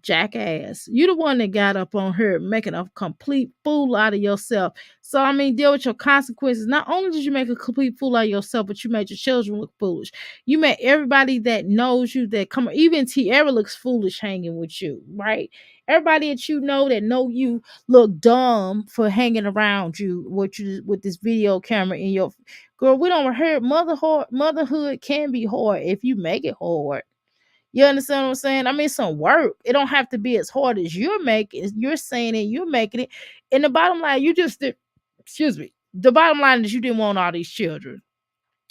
jackass. You the one that got up on her making a complete fool out of yourself. So I mean, deal with your consequences. Not only did you make a complete fool out of yourself, but you made your children look foolish. You made everybody that knows you even Tierra looks foolish hanging with you, right? Everybody that that know you look dumb for hanging around you with this video camera in your girl. We don't hear motherhood can be hard if you make it hard. You understand what I'm saying? I mean, some work. It don't have to be as hard as you're making. You're saying it, you're making it. And the bottom line, excuse me. The bottom line is you didn't want all these children.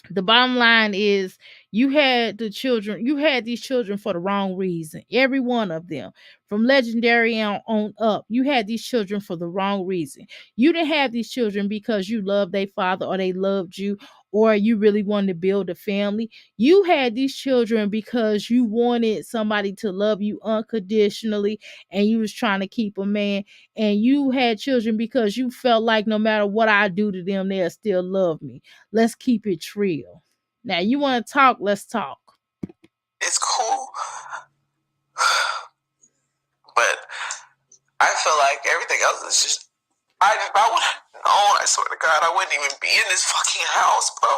The bottom line is you had these children for the wrong reason. Every one of them, from legendary on up, you had these children for the wrong reason. You didn't have these children because you loved their father or they loved you or you really wanted to build a family. You had these children because you wanted somebody to love you unconditionally and you was trying to keep a man. And you had children because you felt like no matter what I do to them, they'll still love me. Let's keep it real. Now, you want to talk? Let's talk. It's cool. But I feel like everything else is just, if I would have known, I swear to God, I wouldn't even be in this fucking house, bro.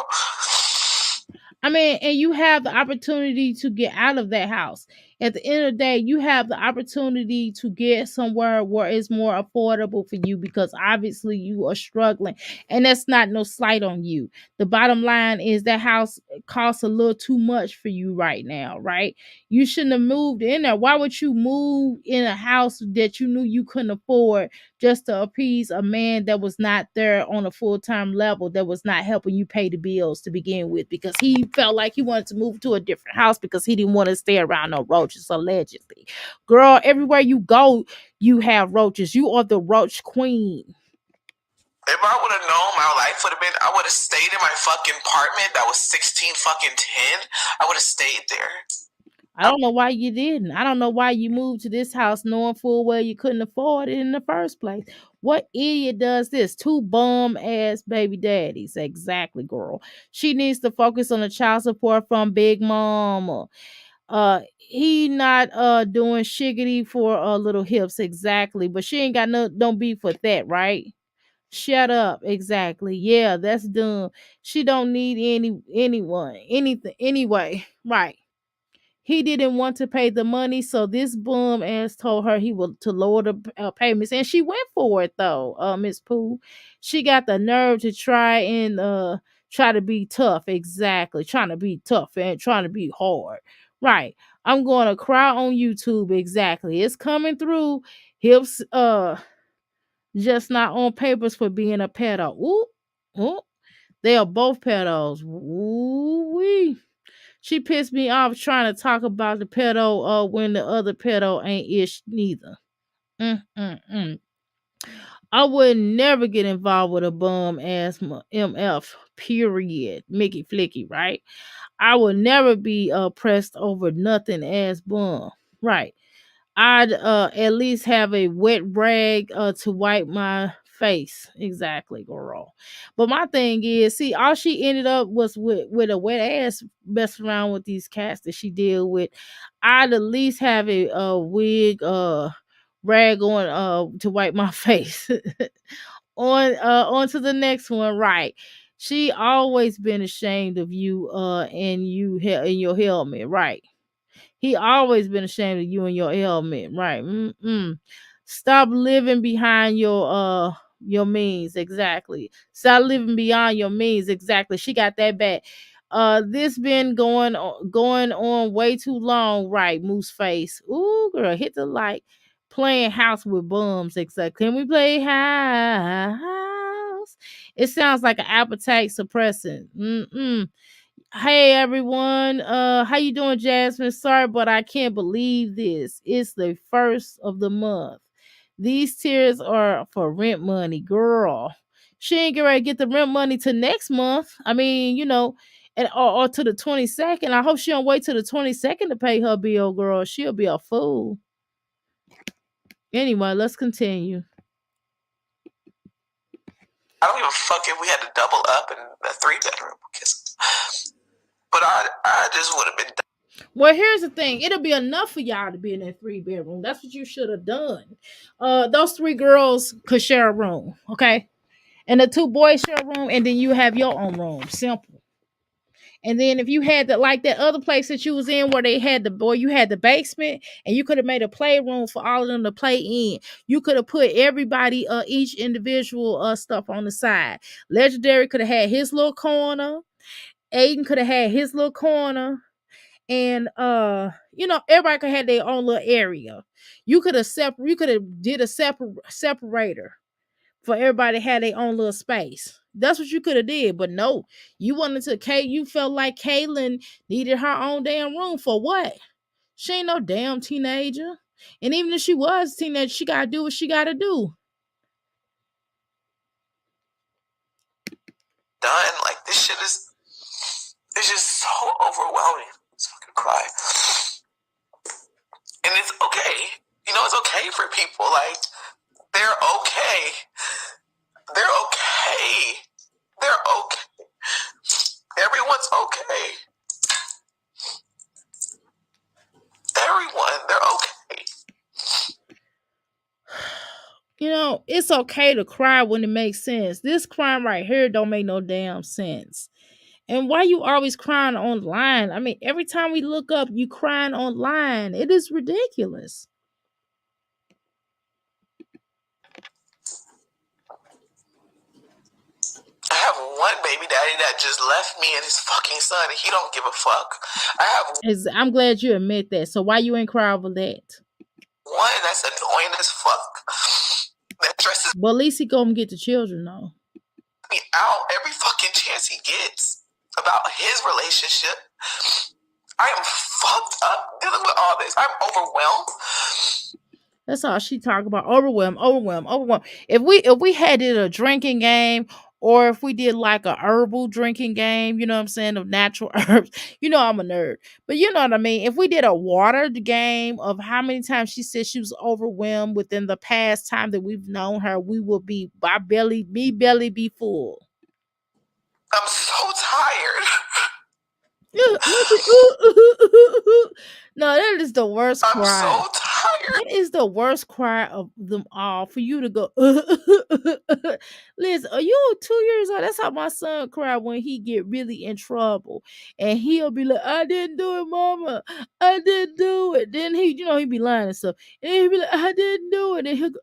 I mean, and you have the opportunity to get out of that house. At the end of the day, you have the opportunity to get somewhere where it's more affordable for you because obviously you are struggling. And that's not no slight on you. The bottom line is that house costs a little too much for you right now, right? You shouldn't have moved in there. Why would you move in a house that you knew you couldn't afford just to appease a man that was not there on a full-time level, that was not helping you pay the bills to begin with because he felt like he wanted to move to a different house because he didn't want to stay around no roaches, allegedly. Girl, everywhere you go, you have roaches. You are the roach queen. If I would have known, my life would have been, I would have stayed in my fucking apartment that was 16 fucking 10. I would have stayed there. I don't know why you didn't. I don't know why you moved to this house knowing full well you couldn't afford it in the first place. What idiot does this? Two bum ass baby daddies. Exactly, girl. She needs to focus on the child support from Big Mama. He not doing shiggity for little hips, exactly. But she ain't got no beef with that, right? Shut up. Exactly. Yeah, that's dumb. She don't need anything anyway. Right. He didn't want to pay the money, so this bum ass told her he would to lower the payments, and she went for it though. Miss Pooh, she got the nerve to try to be tough. Exactly, trying to be tough and trying to be hard. Right. I'm going to cry on YouTube. Exactly, it's coming through. Hips, just not on papers for being a pedo. Ooh, ooh, they are both pedos. Ooh wee. She pissed me off trying to talk about the pedo when the other pedo ain't ish neither. Mm. I would never get involved with a bum ass MF. Period. Mickey Flicky, right? I would never be pressed over nothing ass bum. Right. I'd at least have a wet rag to wipe my face. Exactly, girl. But my thing is, see, all she ended up was with a wet ass messing around with these cats that she deal with. I'd at least have a wig rag on to wipe my face. On to the next one, right. She always been ashamed of you and in your helmet, right. He always been ashamed of you and your ailment, right? Mm-mm. Stop living behind your means, exactly. Stop living beyond your means, exactly. She got that bad. This been going on way too long, right? Moose face. Ooh, girl, hit the like. Playing house with bums, exactly. Can we play house? It sounds like an appetite suppressant. Mm-mm. Hey everyone, how you doing, Jasmine? Sorry, but I can't believe this. It's the first of the month. These tears are for rent money, girl. She ain't gonna get the rent money to next month. I mean, and or to the 22nd. I hope she don't wait till the 22nd to pay her bill, girl. She'll be a fool. Anyway, let's continue. I don't give a fuck if we had to double up in a 3-bedroom. But I just would have been done. Well, here's the thing. It'll be enough for y'all to be in that 3 bedroom. That's what you should have done. Those three girls could share a room, okay? And the two boys share a room, and then you have your own room. Simple. And then if you had like that other place that you was in where they had you had the basement, and you could have made a playroom for all of them to play in. You could have put everybody, each individual stuff on the side. Legendary could have had his little corner. Aiden could have had his little corner, and everybody could have their own little area. You could have did a separator for everybody to have their own little space. That's what you could have did. But no, you wanted to you felt like Kaylin needed her own damn room. For what? She ain't no damn teenager. And even if she was a teenager, she gotta do what she gotta do. Done. Like, this shit is, it's just so overwhelming. Let's fucking cry. And it's okay. It's okay for people. Like, they're okay. They're okay. They're okay. Everyone's okay. Everyone, they're okay. It's okay to cry when it makes sense. This crime right here don't make no damn sense. And why you always crying online? I mean, every time we look up, you crying online. It is ridiculous. I have one baby daddy that just left me and his fucking son, and he don't give a fuck. I'm glad you admit that. So why you ain't cry over that? One that's annoying as fuck. That dresses But at least he gonna get the children though. me out every fucking chance he gets about his relationship. I am fucked up dealing with all this. I'm overwhelmed. That's all she talk about. Overwhelm. If we had it a drinking game, or if we did like a herbal drinking game, you know what I'm saying, of natural herbs. I'm a nerd. But you know what I mean? If we did a water game of how many times she said she was overwhelmed within the past time that we've known her, we will be belly be full. I'm so tired. No, that is the worst I'm cry. so tired. That is the worst cry of them all. For you to go, Liz, are you 2 years old? That's how my son cry when he get really in trouble, and he'll be like, "I didn't do it, mama. I didn't do it." Then he be lying and stuff, and he'll be like, "I didn't do it." And he'll go,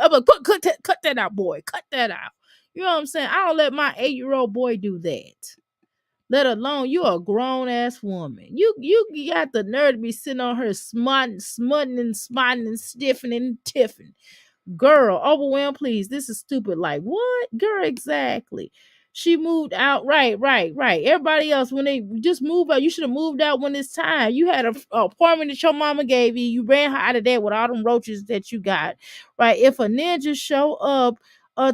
I'm like, cut that out, boy. Cut that out. You know what I'm saying? I don't let my 8-year-old boy do that. Let alone you a grown ass woman. You got the nerve to be sitting on her smutting and spotting and stiffing and tiffing. Girl, overwhelmed, please. This is stupid. Like what? Girl, exactly. She moved out. Right. Everybody else, when they just move out, you should have moved out when it's time. You had a apartment that your mama gave you. You ran her out of there with all them roaches that you got. Right. If a ninja show up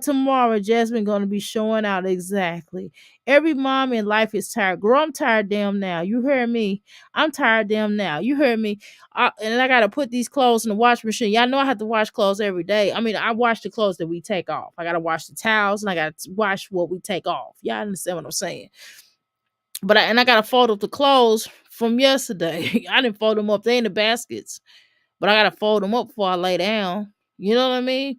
tomorrow, Jasmine gonna be showing out exactly. Every mom in life is tired. Girl, I'm tired damn now. You heard me. I'm tired damn now. You heard me. And I gotta put these clothes in the wash machine. Y'all know I have to wash clothes every day. I mean, I wash the clothes that we take off. I gotta wash the towels and I gotta wash what we take off. Y'all understand what I'm saying? But I gotta fold up the clothes from yesterday. I didn't fold them up. They in the baskets, but I gotta fold them up before I lay down. You know what I mean?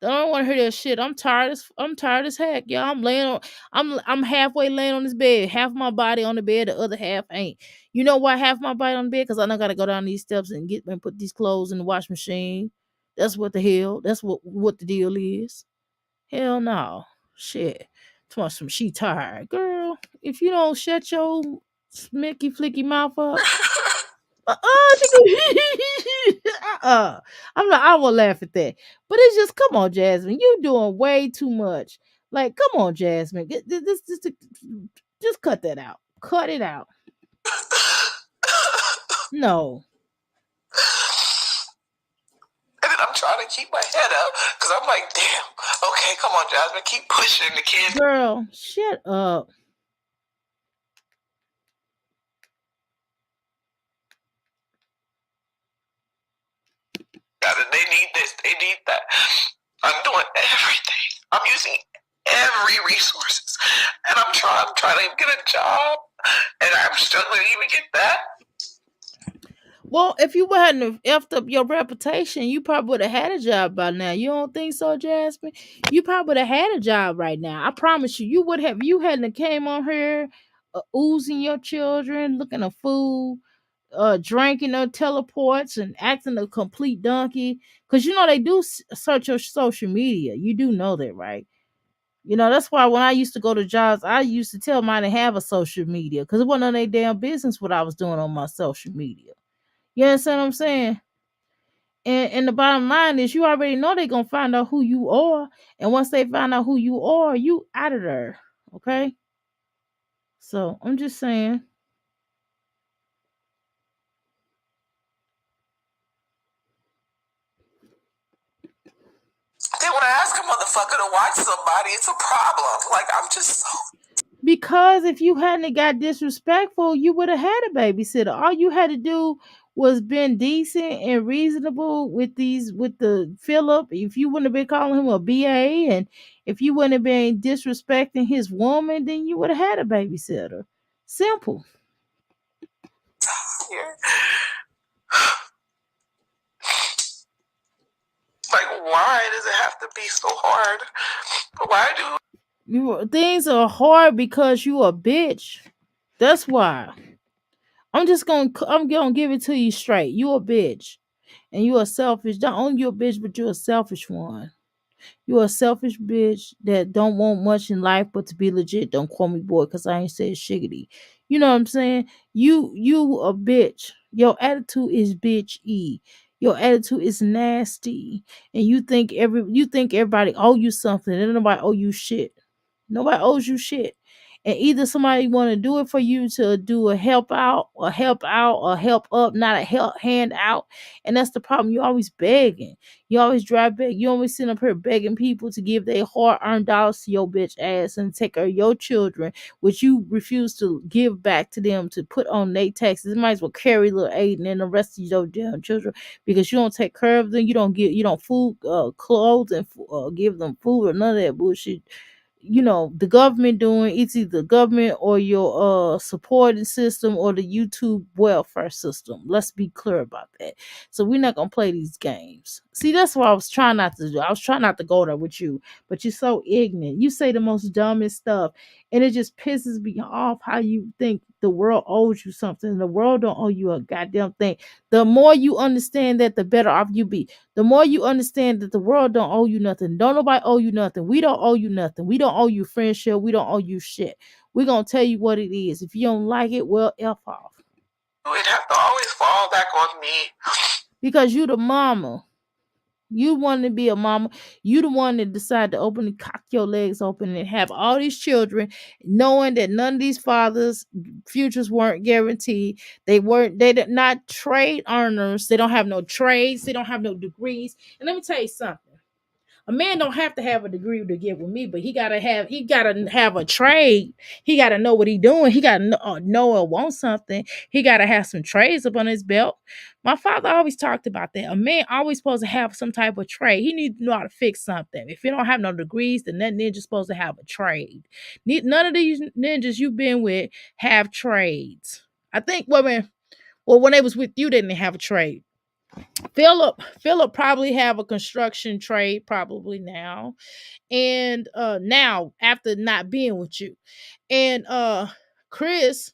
I don't want to hear that shit. I'm tired as heck, y'all. I'm halfway laying on this bed. Half my body on the bed, the other half ain't. You know why half my body on the bed? Because I don't gotta go down these steps and get and put these clothes in the wash machine. That's what the hell. That's what the deal is. Hell no. Shit. Tell some she tired. Girl, if you don't shut your smicky flicky mouth up. uh-uh. I won't laugh at that. But it's just, come on, Jasmine. You doing way too much. Like, come on, Jasmine. Just cut that out. Cut it out. No. And then I'm trying to keep my head up because I'm like, damn, okay, come on, Jasmine, keep pushing the kid. Girl, shut up. They need this, they need that. I'm doing everything. I'm using every resources. And I'm trying to get a job. And I'm struggling to even get that. Well, if you hadn't effed up your reputation, you probably would have had a job by now. You don't think so, Jasmine? You probably would have had a job right now. I promise you, you would have. You hadn't came on here oozing your children, looking a fool, drinking their teleports and acting a complete donkey. Because you know they do search your social media. You do know that, right? You know, that's why when I used to go to jobs, I used to tell mine to have a social media because it wasn't none of their damn business what I was doing on my social media. You understand what I'm saying? And the bottom line is you already know they're gonna find out who you are. And once they find out who you are, you out of there. Okay? So I'm just saying. Then when I ask a motherfucker to watch somebody, it's a problem. Like, I'm just so. Because if you hadn't got disrespectful, you would have had a babysitter. All you had to do was been decent and reasonable with the Philip. If you wouldn't have been calling him a BA and if you wouldn't have been disrespecting his woman, then you would have had a babysitter. Simple. Here. Like, why does it have to be so hard? Why do Things are hard because you a bitch. That's why. I'm gonna give it to you straight. You a bitch. And you a selfish. Not only you a bitch, but you a selfish one. You a selfish bitch that don't want much in life but to be legit. Don't call me boy because I ain't said shiggity. You know what I'm saying? You a bitch. Your attitude is bitch e. Your attitude is nasty. And you think everybody owe you something and nobody owe you shit. Nobody owes you shit. And either somebody want to do it for you to do a help out, or help up, not a help hand out. And that's the problem. You always begging. You always drive back. You always sit up here begging people to give their hard-earned dollars to your bitch ass and take care of your children, which you refuse to give back to them to put on their taxes. You might as well carry little Aiden and the rest of your damn children because you don't take care of them. You don't food, clothes, and give them food or none of that bullshit. You know the government doing. It's either the government or your supporting system or the YouTube welfare system. Let's be clear about that. So we're not gonna play these games. See, that's what I was trying not to do. I was trying not to go there with you, but you're so ignorant. You say the most dumbest stuff, and it just pisses me off how you think the world owes you something. The world don't owe you a goddamn thing. The more you understand that, the better off you be. The more you understand that the world don't owe you nothing. Don't nobody owe you nothing. We don't owe you nothing. We don't owe you friendship. We don't owe you shit. We're going to tell you what it is. If you don't like it, well, F off. it have to always fall back on me? Because you the mama. You want to be a mama. You the one that decide to open and cock your legs open and have all these children, knowing that none of these fathers' futures weren't guaranteed. They did not trade earners. They don't have no trades. They don't have no degrees. And let me tell you something. A man don't have to have a degree to get with me, but he gotta have a trade. He gotta know what he doing. He gotta know or want something. He gotta have some trades up on his belt. My father always talked about that. A man always supposed to have some type of trade. He needs to know how to fix something. If you don't have no degrees, then that ninja's supposed to have a trade. None of these ninjas you've been with have trades. I think when they was with you, they didn't have a trade. Philip probably have a construction trade probably now, and now after not being with you, and Chris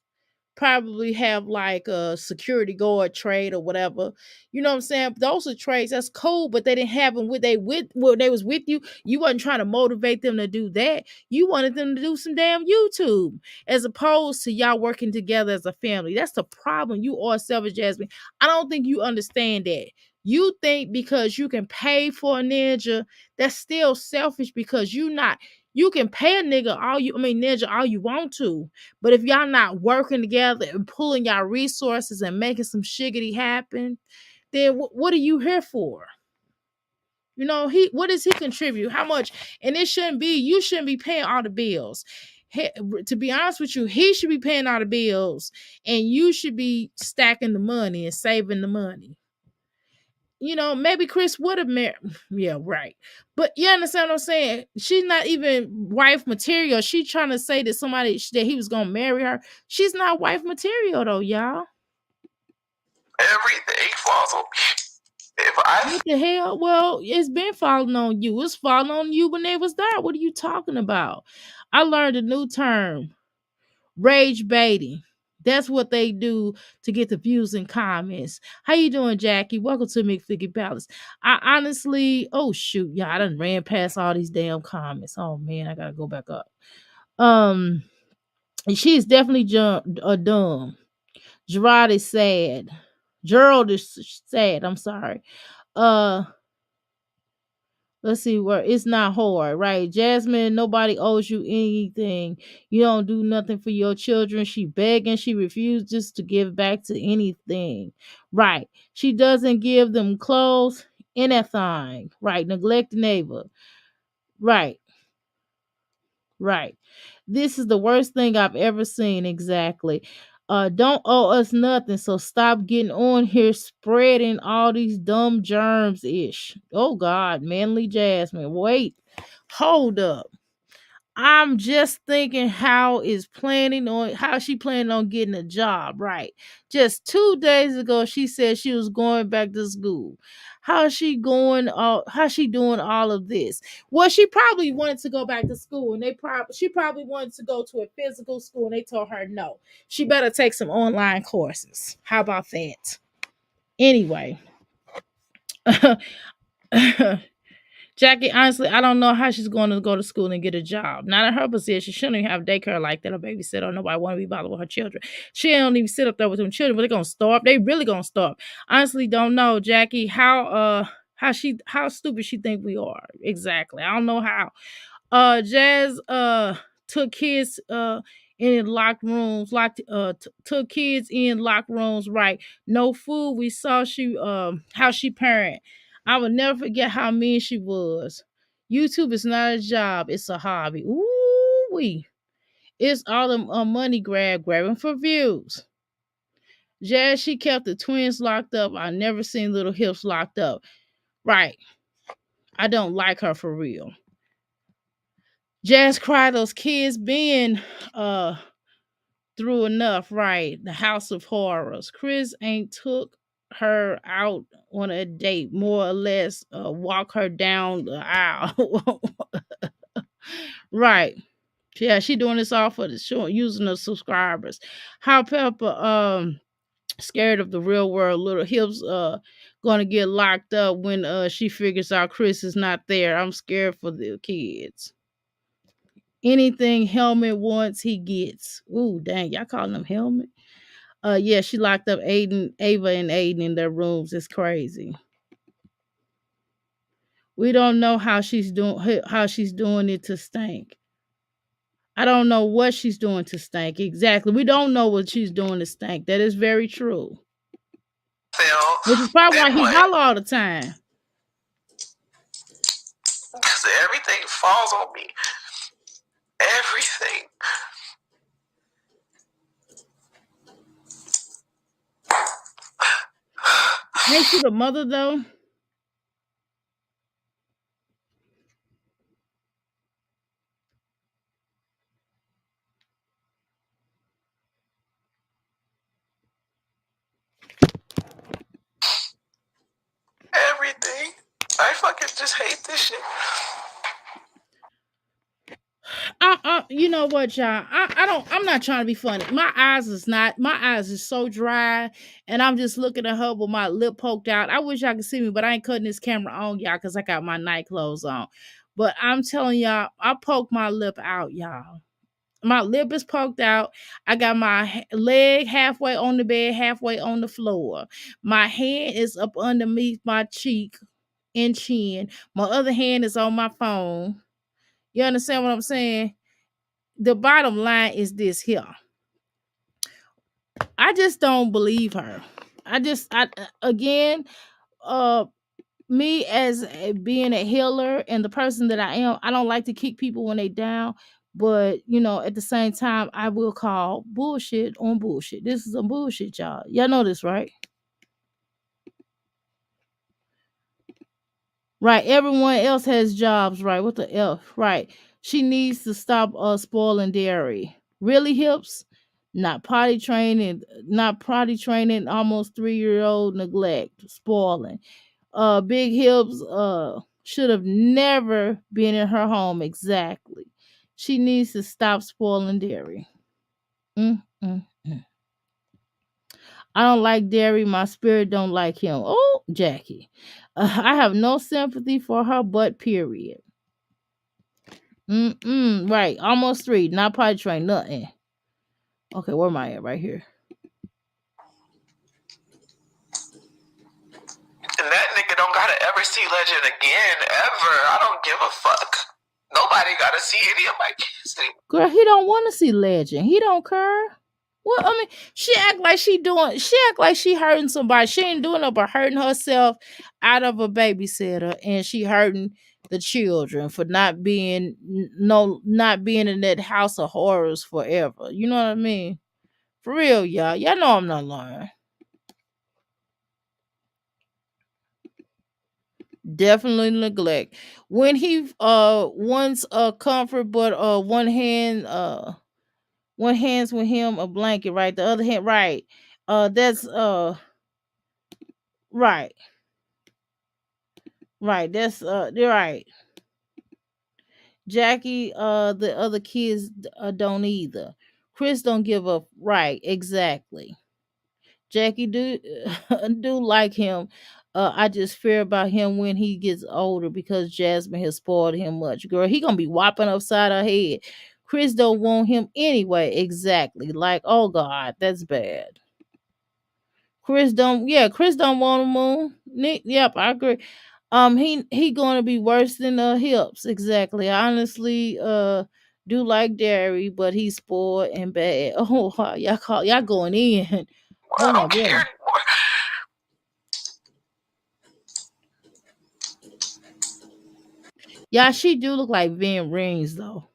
probably have like a security guard trade or whatever. You know what I'm saying? Those are trades that's cool, but they didn't have them when they was with you. You wasn't trying to motivate them to do that. You wanted them to do some damn YouTube as opposed to y'all working together as a family. That's the problem. You are selfish, Jasmine. I don't think you understand that. You think because you can pay for a ninja, that's still selfish because you can pay a ninja all you want to. But if y'all not working together and pulling y'all resources and making some shiggity happen, then what are you here for? You know, what does he contribute? How much? And you shouldn't be paying all the bills. To be honest with you, he should be paying all the bills and you should be stacking the money and saving the money. You know, maybe Chris would have married. Yeah, right. But you understand what I'm saying? She's not even wife material. She trying to say that that he was gonna marry her. She's not wife material though, y'all. Everything falls on me. If I What the hell? Well, it's been falling on you. It's falling on you when they was there. What are you talking about? I learned a new term. Rage baiting. That's what they do to get the views and comments. How you doing, Jackie? Welcome to McFiggy Palace. I honestly, oh shoot, yeah, I done ran past all these damn comments. Oh man, I gotta go back up. Um, she's definitely dumb. Gerard is sad. Gerald is sad. I'm sorry. Uh, let's see where it's not hard, right? Jasmine, nobody owes you anything. You don't do nothing for your children. She begging, she refuses to give back to anything. Right. She doesn't give them clothes, anything. Right. Neglect the neighbor. Right. Right. This is the worst thing I've ever seen. Exactly. Don't owe us nothing, so stop getting on here spreading all these dumb germs ish. Oh God, manly Jasmine. Wait, hold up. I'm just thinking how she planning on getting a job, right? Just 2 days ago, she said she was going back to school. How she doing all of this? Well, she probably wanted to go back to school and she probably wanted to go to a physical school and they told her no. She better take some online courses. How about that? Anyway. Jackie, honestly, I don't know how she's going to go to school and get a job. Not in her position. She shouldn't even have daycare like that or babysitter. Nobody want to be bothered with her children. She don't even sit up there with them children, but they're gonna starve. They really gonna starve. Honestly, don't know, Jackie, how stupid she think we are. Exactly. I don't know how. Jazz took kids in locked rooms, took kids in locked rooms, right? No food. We saw how she parent. I will never forget how mean she was. YouTube is not a job, it's a hobby. Ooh wee. It's all the money grabbing for views. Jazz, she kept the twins locked up. I never seen little hips locked up. Right. I don't like her for real. Jazz cried those kids being through enough, right? The House of Horrors. Chris ain't took her out on a date, more or less walk her down the aisle. Right. Yeah, she doing this all for the show, using the subscribers. How Pepper scared of the real world, little hips gonna get locked up when she figures out Chris is not there. I'm scared for the kids. Anything Helmet wants, he gets. Ooh, dang, y'all calling him Helmet? Yeah, she locked up Ava and Aiden in their rooms. It's crazy. We don't know how she's doing it to stink. I don't know what she's doing to stink exactly. We don't know what she's doing to stink. That is very true. Feel Which is probably then why he what? holler all the time. Because everything falls on me. Everything. Ain't you the mother though? Everything. I fucking just hate this shit. You know what, y'all? I don't. I'm not trying to be funny. My eyes is not. My eyes is so dry, and I'm just looking at her with my lip poked out. I wish y'all could see me, but I ain't cutting this camera on, y'all, because I got my night clothes on. But I'm telling y'all, I poked my lip out, y'all. My lip is poked out. I got my leg halfway on the bed, halfway on the floor. My hand is up underneath my cheek and chin. My other hand is on my phone. You understand what I'm saying? The bottom line is this here. I just don't believe her. I again, uh me as being a healer and the person that I am, I don't like to kick people when they down, but at the same time, I will call bullshit on bullshit. This is a bullshit, y'all. Y'all know this, right? Right. Everyone else has jobs, right? What the F? Right. She needs to stop spoiling dairy. Really, hips? Not potty training, almost 3-year old neglect, spoiling. Big hips should have never been in her home exactly. She needs to stop spoiling dairy. Mm, mm, mm. I don't like dairy. My spirit don't like him. Oh, Jackie. I have no sympathy for her, but period. Right. Almost 3. Not potty train. Nothing. Okay, where am I at? Right here. And that nigga don't gotta ever see Legend again, ever. I don't give a fuck. Nobody gotta see any of my kids anymore. Girl, he don't want to see Legend. He don't care. Well, I mean, she act like she hurting somebody. She ain't doing it but hurting herself out of a babysitter, and she hurting the children for not being in that house of horrors forever. You know what I mean? For real, y'all. Y'all know I'm not lying. Definitely neglect. When he wants comfort, but one hand's with him a blanket, right? The other hand, right. That's right. Right. That's you're right. Jackie, the other kids don't either. Chris don't give up. Right, exactly. Jackie do do like him. I just fear about him when he gets older because Jasmine has spoiled him much. Girl, he gonna be whopping upside her head. Chris don't want him anyway. Exactly. Like, oh God, that's bad. Chris don't want to move. Yep, I agree. He gonna be worse than hips. Exactly. I honestly do like dairy, but he's spoiled and bad. Oh wow, y'all going in. I Oh my don't care god. anymore. Yeah, she do look like Van Rings though.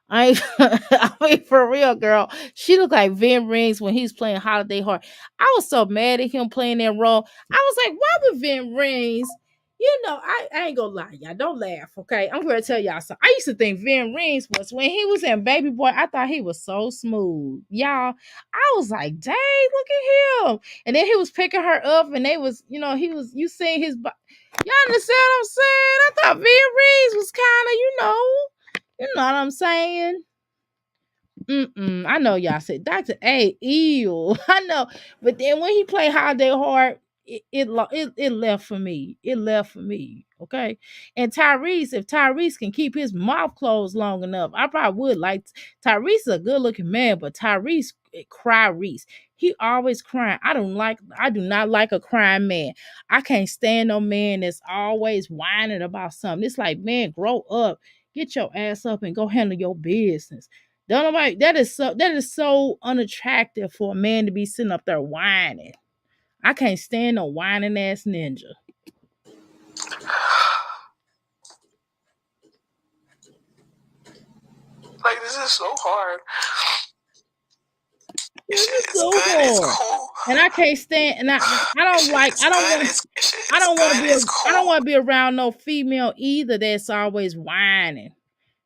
I I mean for real, girl. She looked like Van Rings when he's playing Holiday Heart. I was so mad at him playing that role. I was like, why would Van Rings? I ain't gonna lie, y'all. Don't laugh, okay? I'm gonna tell y'all something. I used to think Van Rings was when he was in Baby Boy. I thought he was so smooth, y'all. I was like, dang, look at him. And then he was picking her up, and they was, he was. You seen his. Y'all understand what I'm saying? I thought Van Rings was kind of, you know what I'm saying? I know y'all said Dr. A, ew. I know. But then when he played Holiday Heart, it left for me. It left for me. Okay. And Tyrese, if Tyrese can keep his mouth closed long enough, I probably would like Tyrese is a good looking man, but Tyrese cry Reese. He always crying. I do not like a crying man. I can't stand no man that's always whining about something. It's like, man, grow up. Get your ass up and go handle your business. Don't nobody that is so unattractive for a man to be sitting up there whining. I can't stand no whining ass ninja. Like, this is so hard. This Shit is is so good. It's hard. cool. And I can't stand and I don't like I don't want I don't want to be I don't want to be around no female either that's always whining.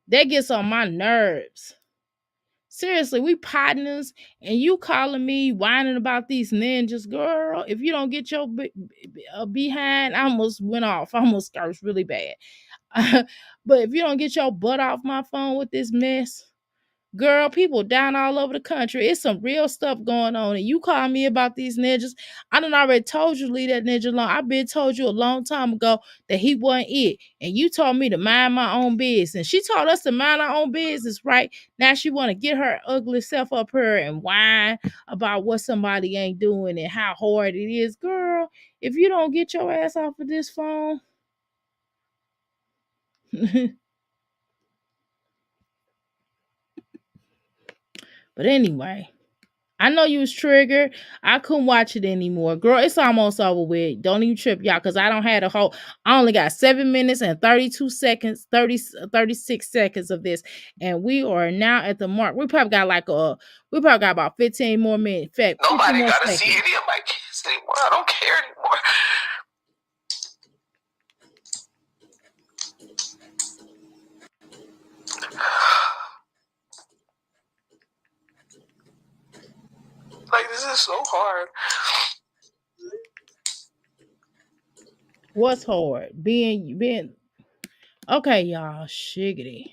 That gets on my nerves. Seriously, we partners and you calling me whining about these ninjas, girl. If you don't get your behind, I almost went off. I almost started really bad. But if you don't get your butt off my phone with this mess, girl, people down all over the country. It's some real stuff going on. And you call me about these ninjas. I done already told you leave that ninja alone. I've been told you a long time ago that he wasn't it. And you told me to mind my own business. She told us to mind our own business, right? Now she want to get her ugly self up here and whine about what somebody ain't doing and how hard it is. Girl, if you don't get your ass off of this phone. But anyway, I know you was triggered. I couldn't watch it anymore. Girl, it's almost over with. Don't even trip, y'all, because I don't have the whole. I only got 7 minutes and 32 seconds, 36 seconds of this. And we are now at the mark. We probably got we probably got about 15 more minutes. In fact, 15 Nobody more gotta seconds. see any of my kids anymore. I don't care anymore. Like, this is so hard. What's hard? Being okay, y'all. Shiggity.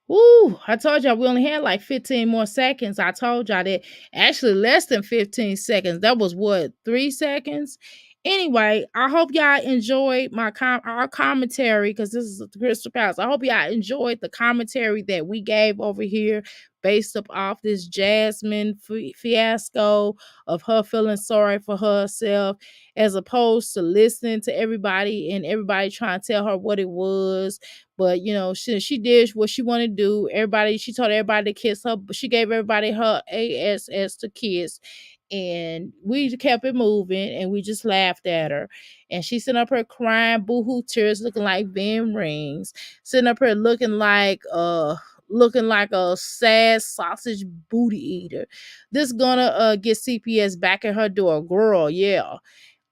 Woo! I told y'all we only had like 15 more seconds. I told y'all that actually less than 15 seconds. That was what, 3 seconds? Anyway, I hope y'all enjoyed our commentary because this is the Crystal Palace. I hope y'all enjoyed the commentary that we gave over here based up off this Jasmine fiasco of her feeling sorry for herself as opposed to listening to everybody and everybody trying to tell her what it was. But you know, she did what she wanted to do. She told everybody to kiss her, but she gave everybody her ASS to kiss. And we kept it moving and we just laughed at her. And she sitting up here crying, boohoo tears, looking like Vin Rings, sitting up here looking like a sad sausage booty eater. This gonna get CPS back at her door. Girl, yeah.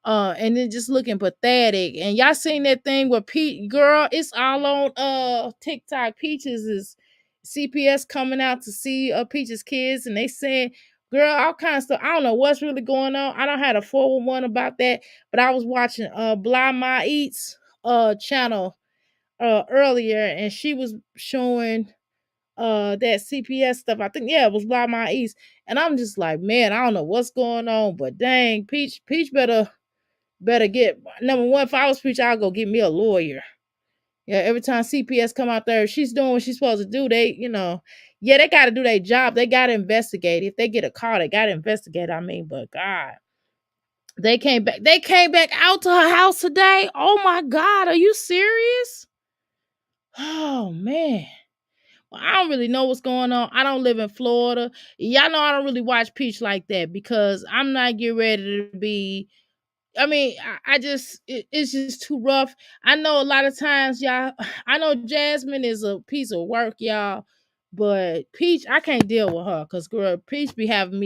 And then just looking pathetic. And y'all seen that thing with Pete, girl, it's all on TikTok. Peaches is CPS coming out to see Peaches kids, and they saying, girl, all kinds of stuff. I don't know what's really going on. I don't had a 411 about that, but I was watching Blind My Eats channel earlier, and she was showing that CPS stuff. I think, yeah, it was Blind My Eats. And I'm just like, man, I don't know what's going on, but dang, Peach better get, number one, if I was Peach, I'll go get me a lawyer. Yeah, every time CPS come out there, she's doing what she's supposed to do. They, yeah, they got to do their job. They got to investigate. If they get a call, they got to investigate. I mean, but God, they came back. They came back out to her house today. Oh my God, are you serious? Oh man. Well, I don't really know what's going on. I don't live in Florida. Y'all know I don't really watch Peach like that because I'm not getting ready to be. I mean, it's just too rough. I know a lot of times, y'all, I know Jasmine is a piece of work, y'all, but Peach, I can't deal with her because, Peach be making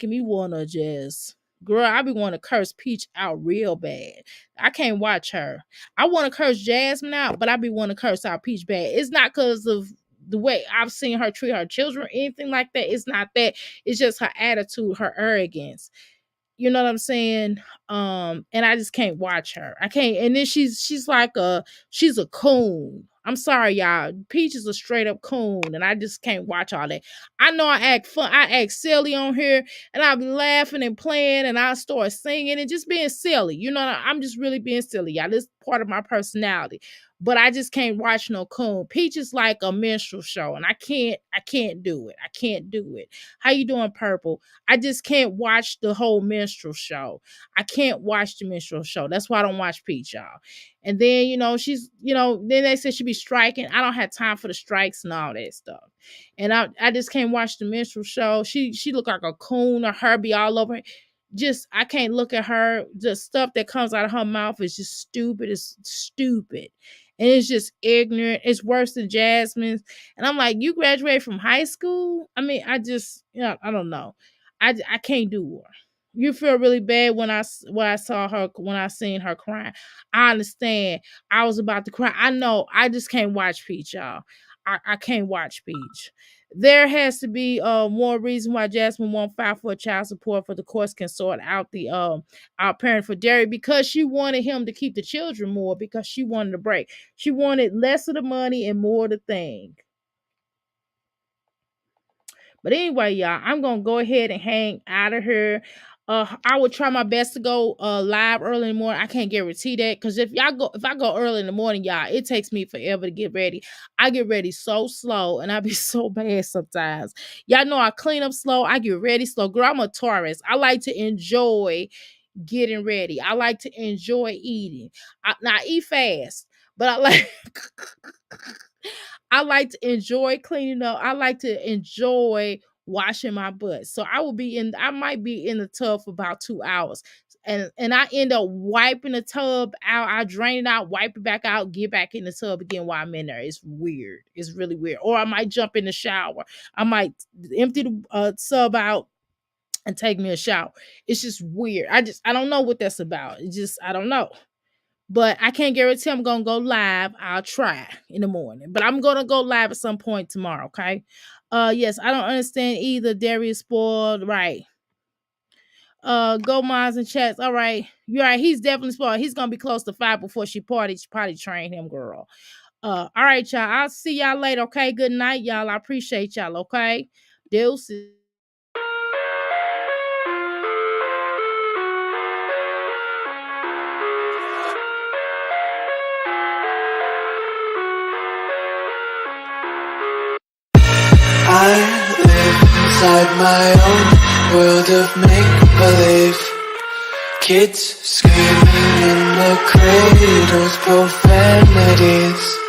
me want to I be want to curse Peach out real bad. I can't watch her. I want to curse Jasmine out, but I be want to curse out Peach bad. It's not because of the way I've seen her treat her children or anything like that. It's not that. It's just her attitude, her arrogance. You know what I'm saying? And I just can't watch her. I can't. And then she's like she's a coon. I'm sorry, y'all. Peach is a straight up coon, and I just can't watch all that. I know I act fun, I act silly on here, and I'll be laughing and playing, and I'll start singing and just being silly. You know, I'm just really being silly, y'all. This is part of my personality. But I just can't watch no coon. Peach is like a minstrel show, and I can't do it. I can't do it. How you doing, Purple? I just can't watch the whole minstrel show. I can't watch the minstrel show. That's why I don't watch Peach, y'all. And then, she's, then they said she be striking. I don't have time for the strikes and all that stuff. And I just can't watch the minstrel show. She look like a coon, or her be all over. Just, I can't look at her. The stuff that comes out of her mouth is just stupid. It's stupid. And it's just ignorant. It's worse than Jasmine's. And I'm like, you graduated from high school? I mean, I just, I don't know. I can't do her. You feel really bad when I saw her, when I seen her crying. I understand. I was about to cry. I know. I just can't watch Peach, y'all. I can't watch Peach. There has to be more reason why Jasmine won't file for child support, for the courts can sort out the out parent for Derry, because she wanted him to keep the children more, because she wanted a break. She wanted less of the money and more of the thing. But anyway, y'all, I'm gonna go ahead and hang out of here. I will try my best to go live early in the morning. I can't guarantee that, because if I go early in the morning, y'all, it takes me forever to get ready. I get ready so slow, and I be so bad sometimes. Y'all know I clean up slow. I get ready slow. Girl, I'm a Taurus. I like to enjoy getting ready. I like to enjoy eating. Now I eat fast, but I like I like to enjoy cleaning up. I like to enjoy washing my butt. So I might be in the tub for about 2 hours. And I end up wiping the tub out. I drain it out, wipe it back out, get back in the tub again while I'm in there. It's weird. It's really weird. Or I might jump in the shower. I might empty the tub out and take me a shower. It's just weird. I don't know what that's about. I don't know. But I can't guarantee I'm going to go live. I'll try in the morning. But I'm going to go live at some point tomorrow, okay? Yes, I don't understand either. Darius spoiled. Right. Go Mons and chats. All right. You're right. He's definitely spoiled. He's going to be close to 5 before she potty train him, girl. All right, y'all. I'll see y'all later, okay? Good night, y'all. I appreciate y'all, okay? Deuces. I live inside my own world of make-believe. Kids screaming in the cradles, profanities.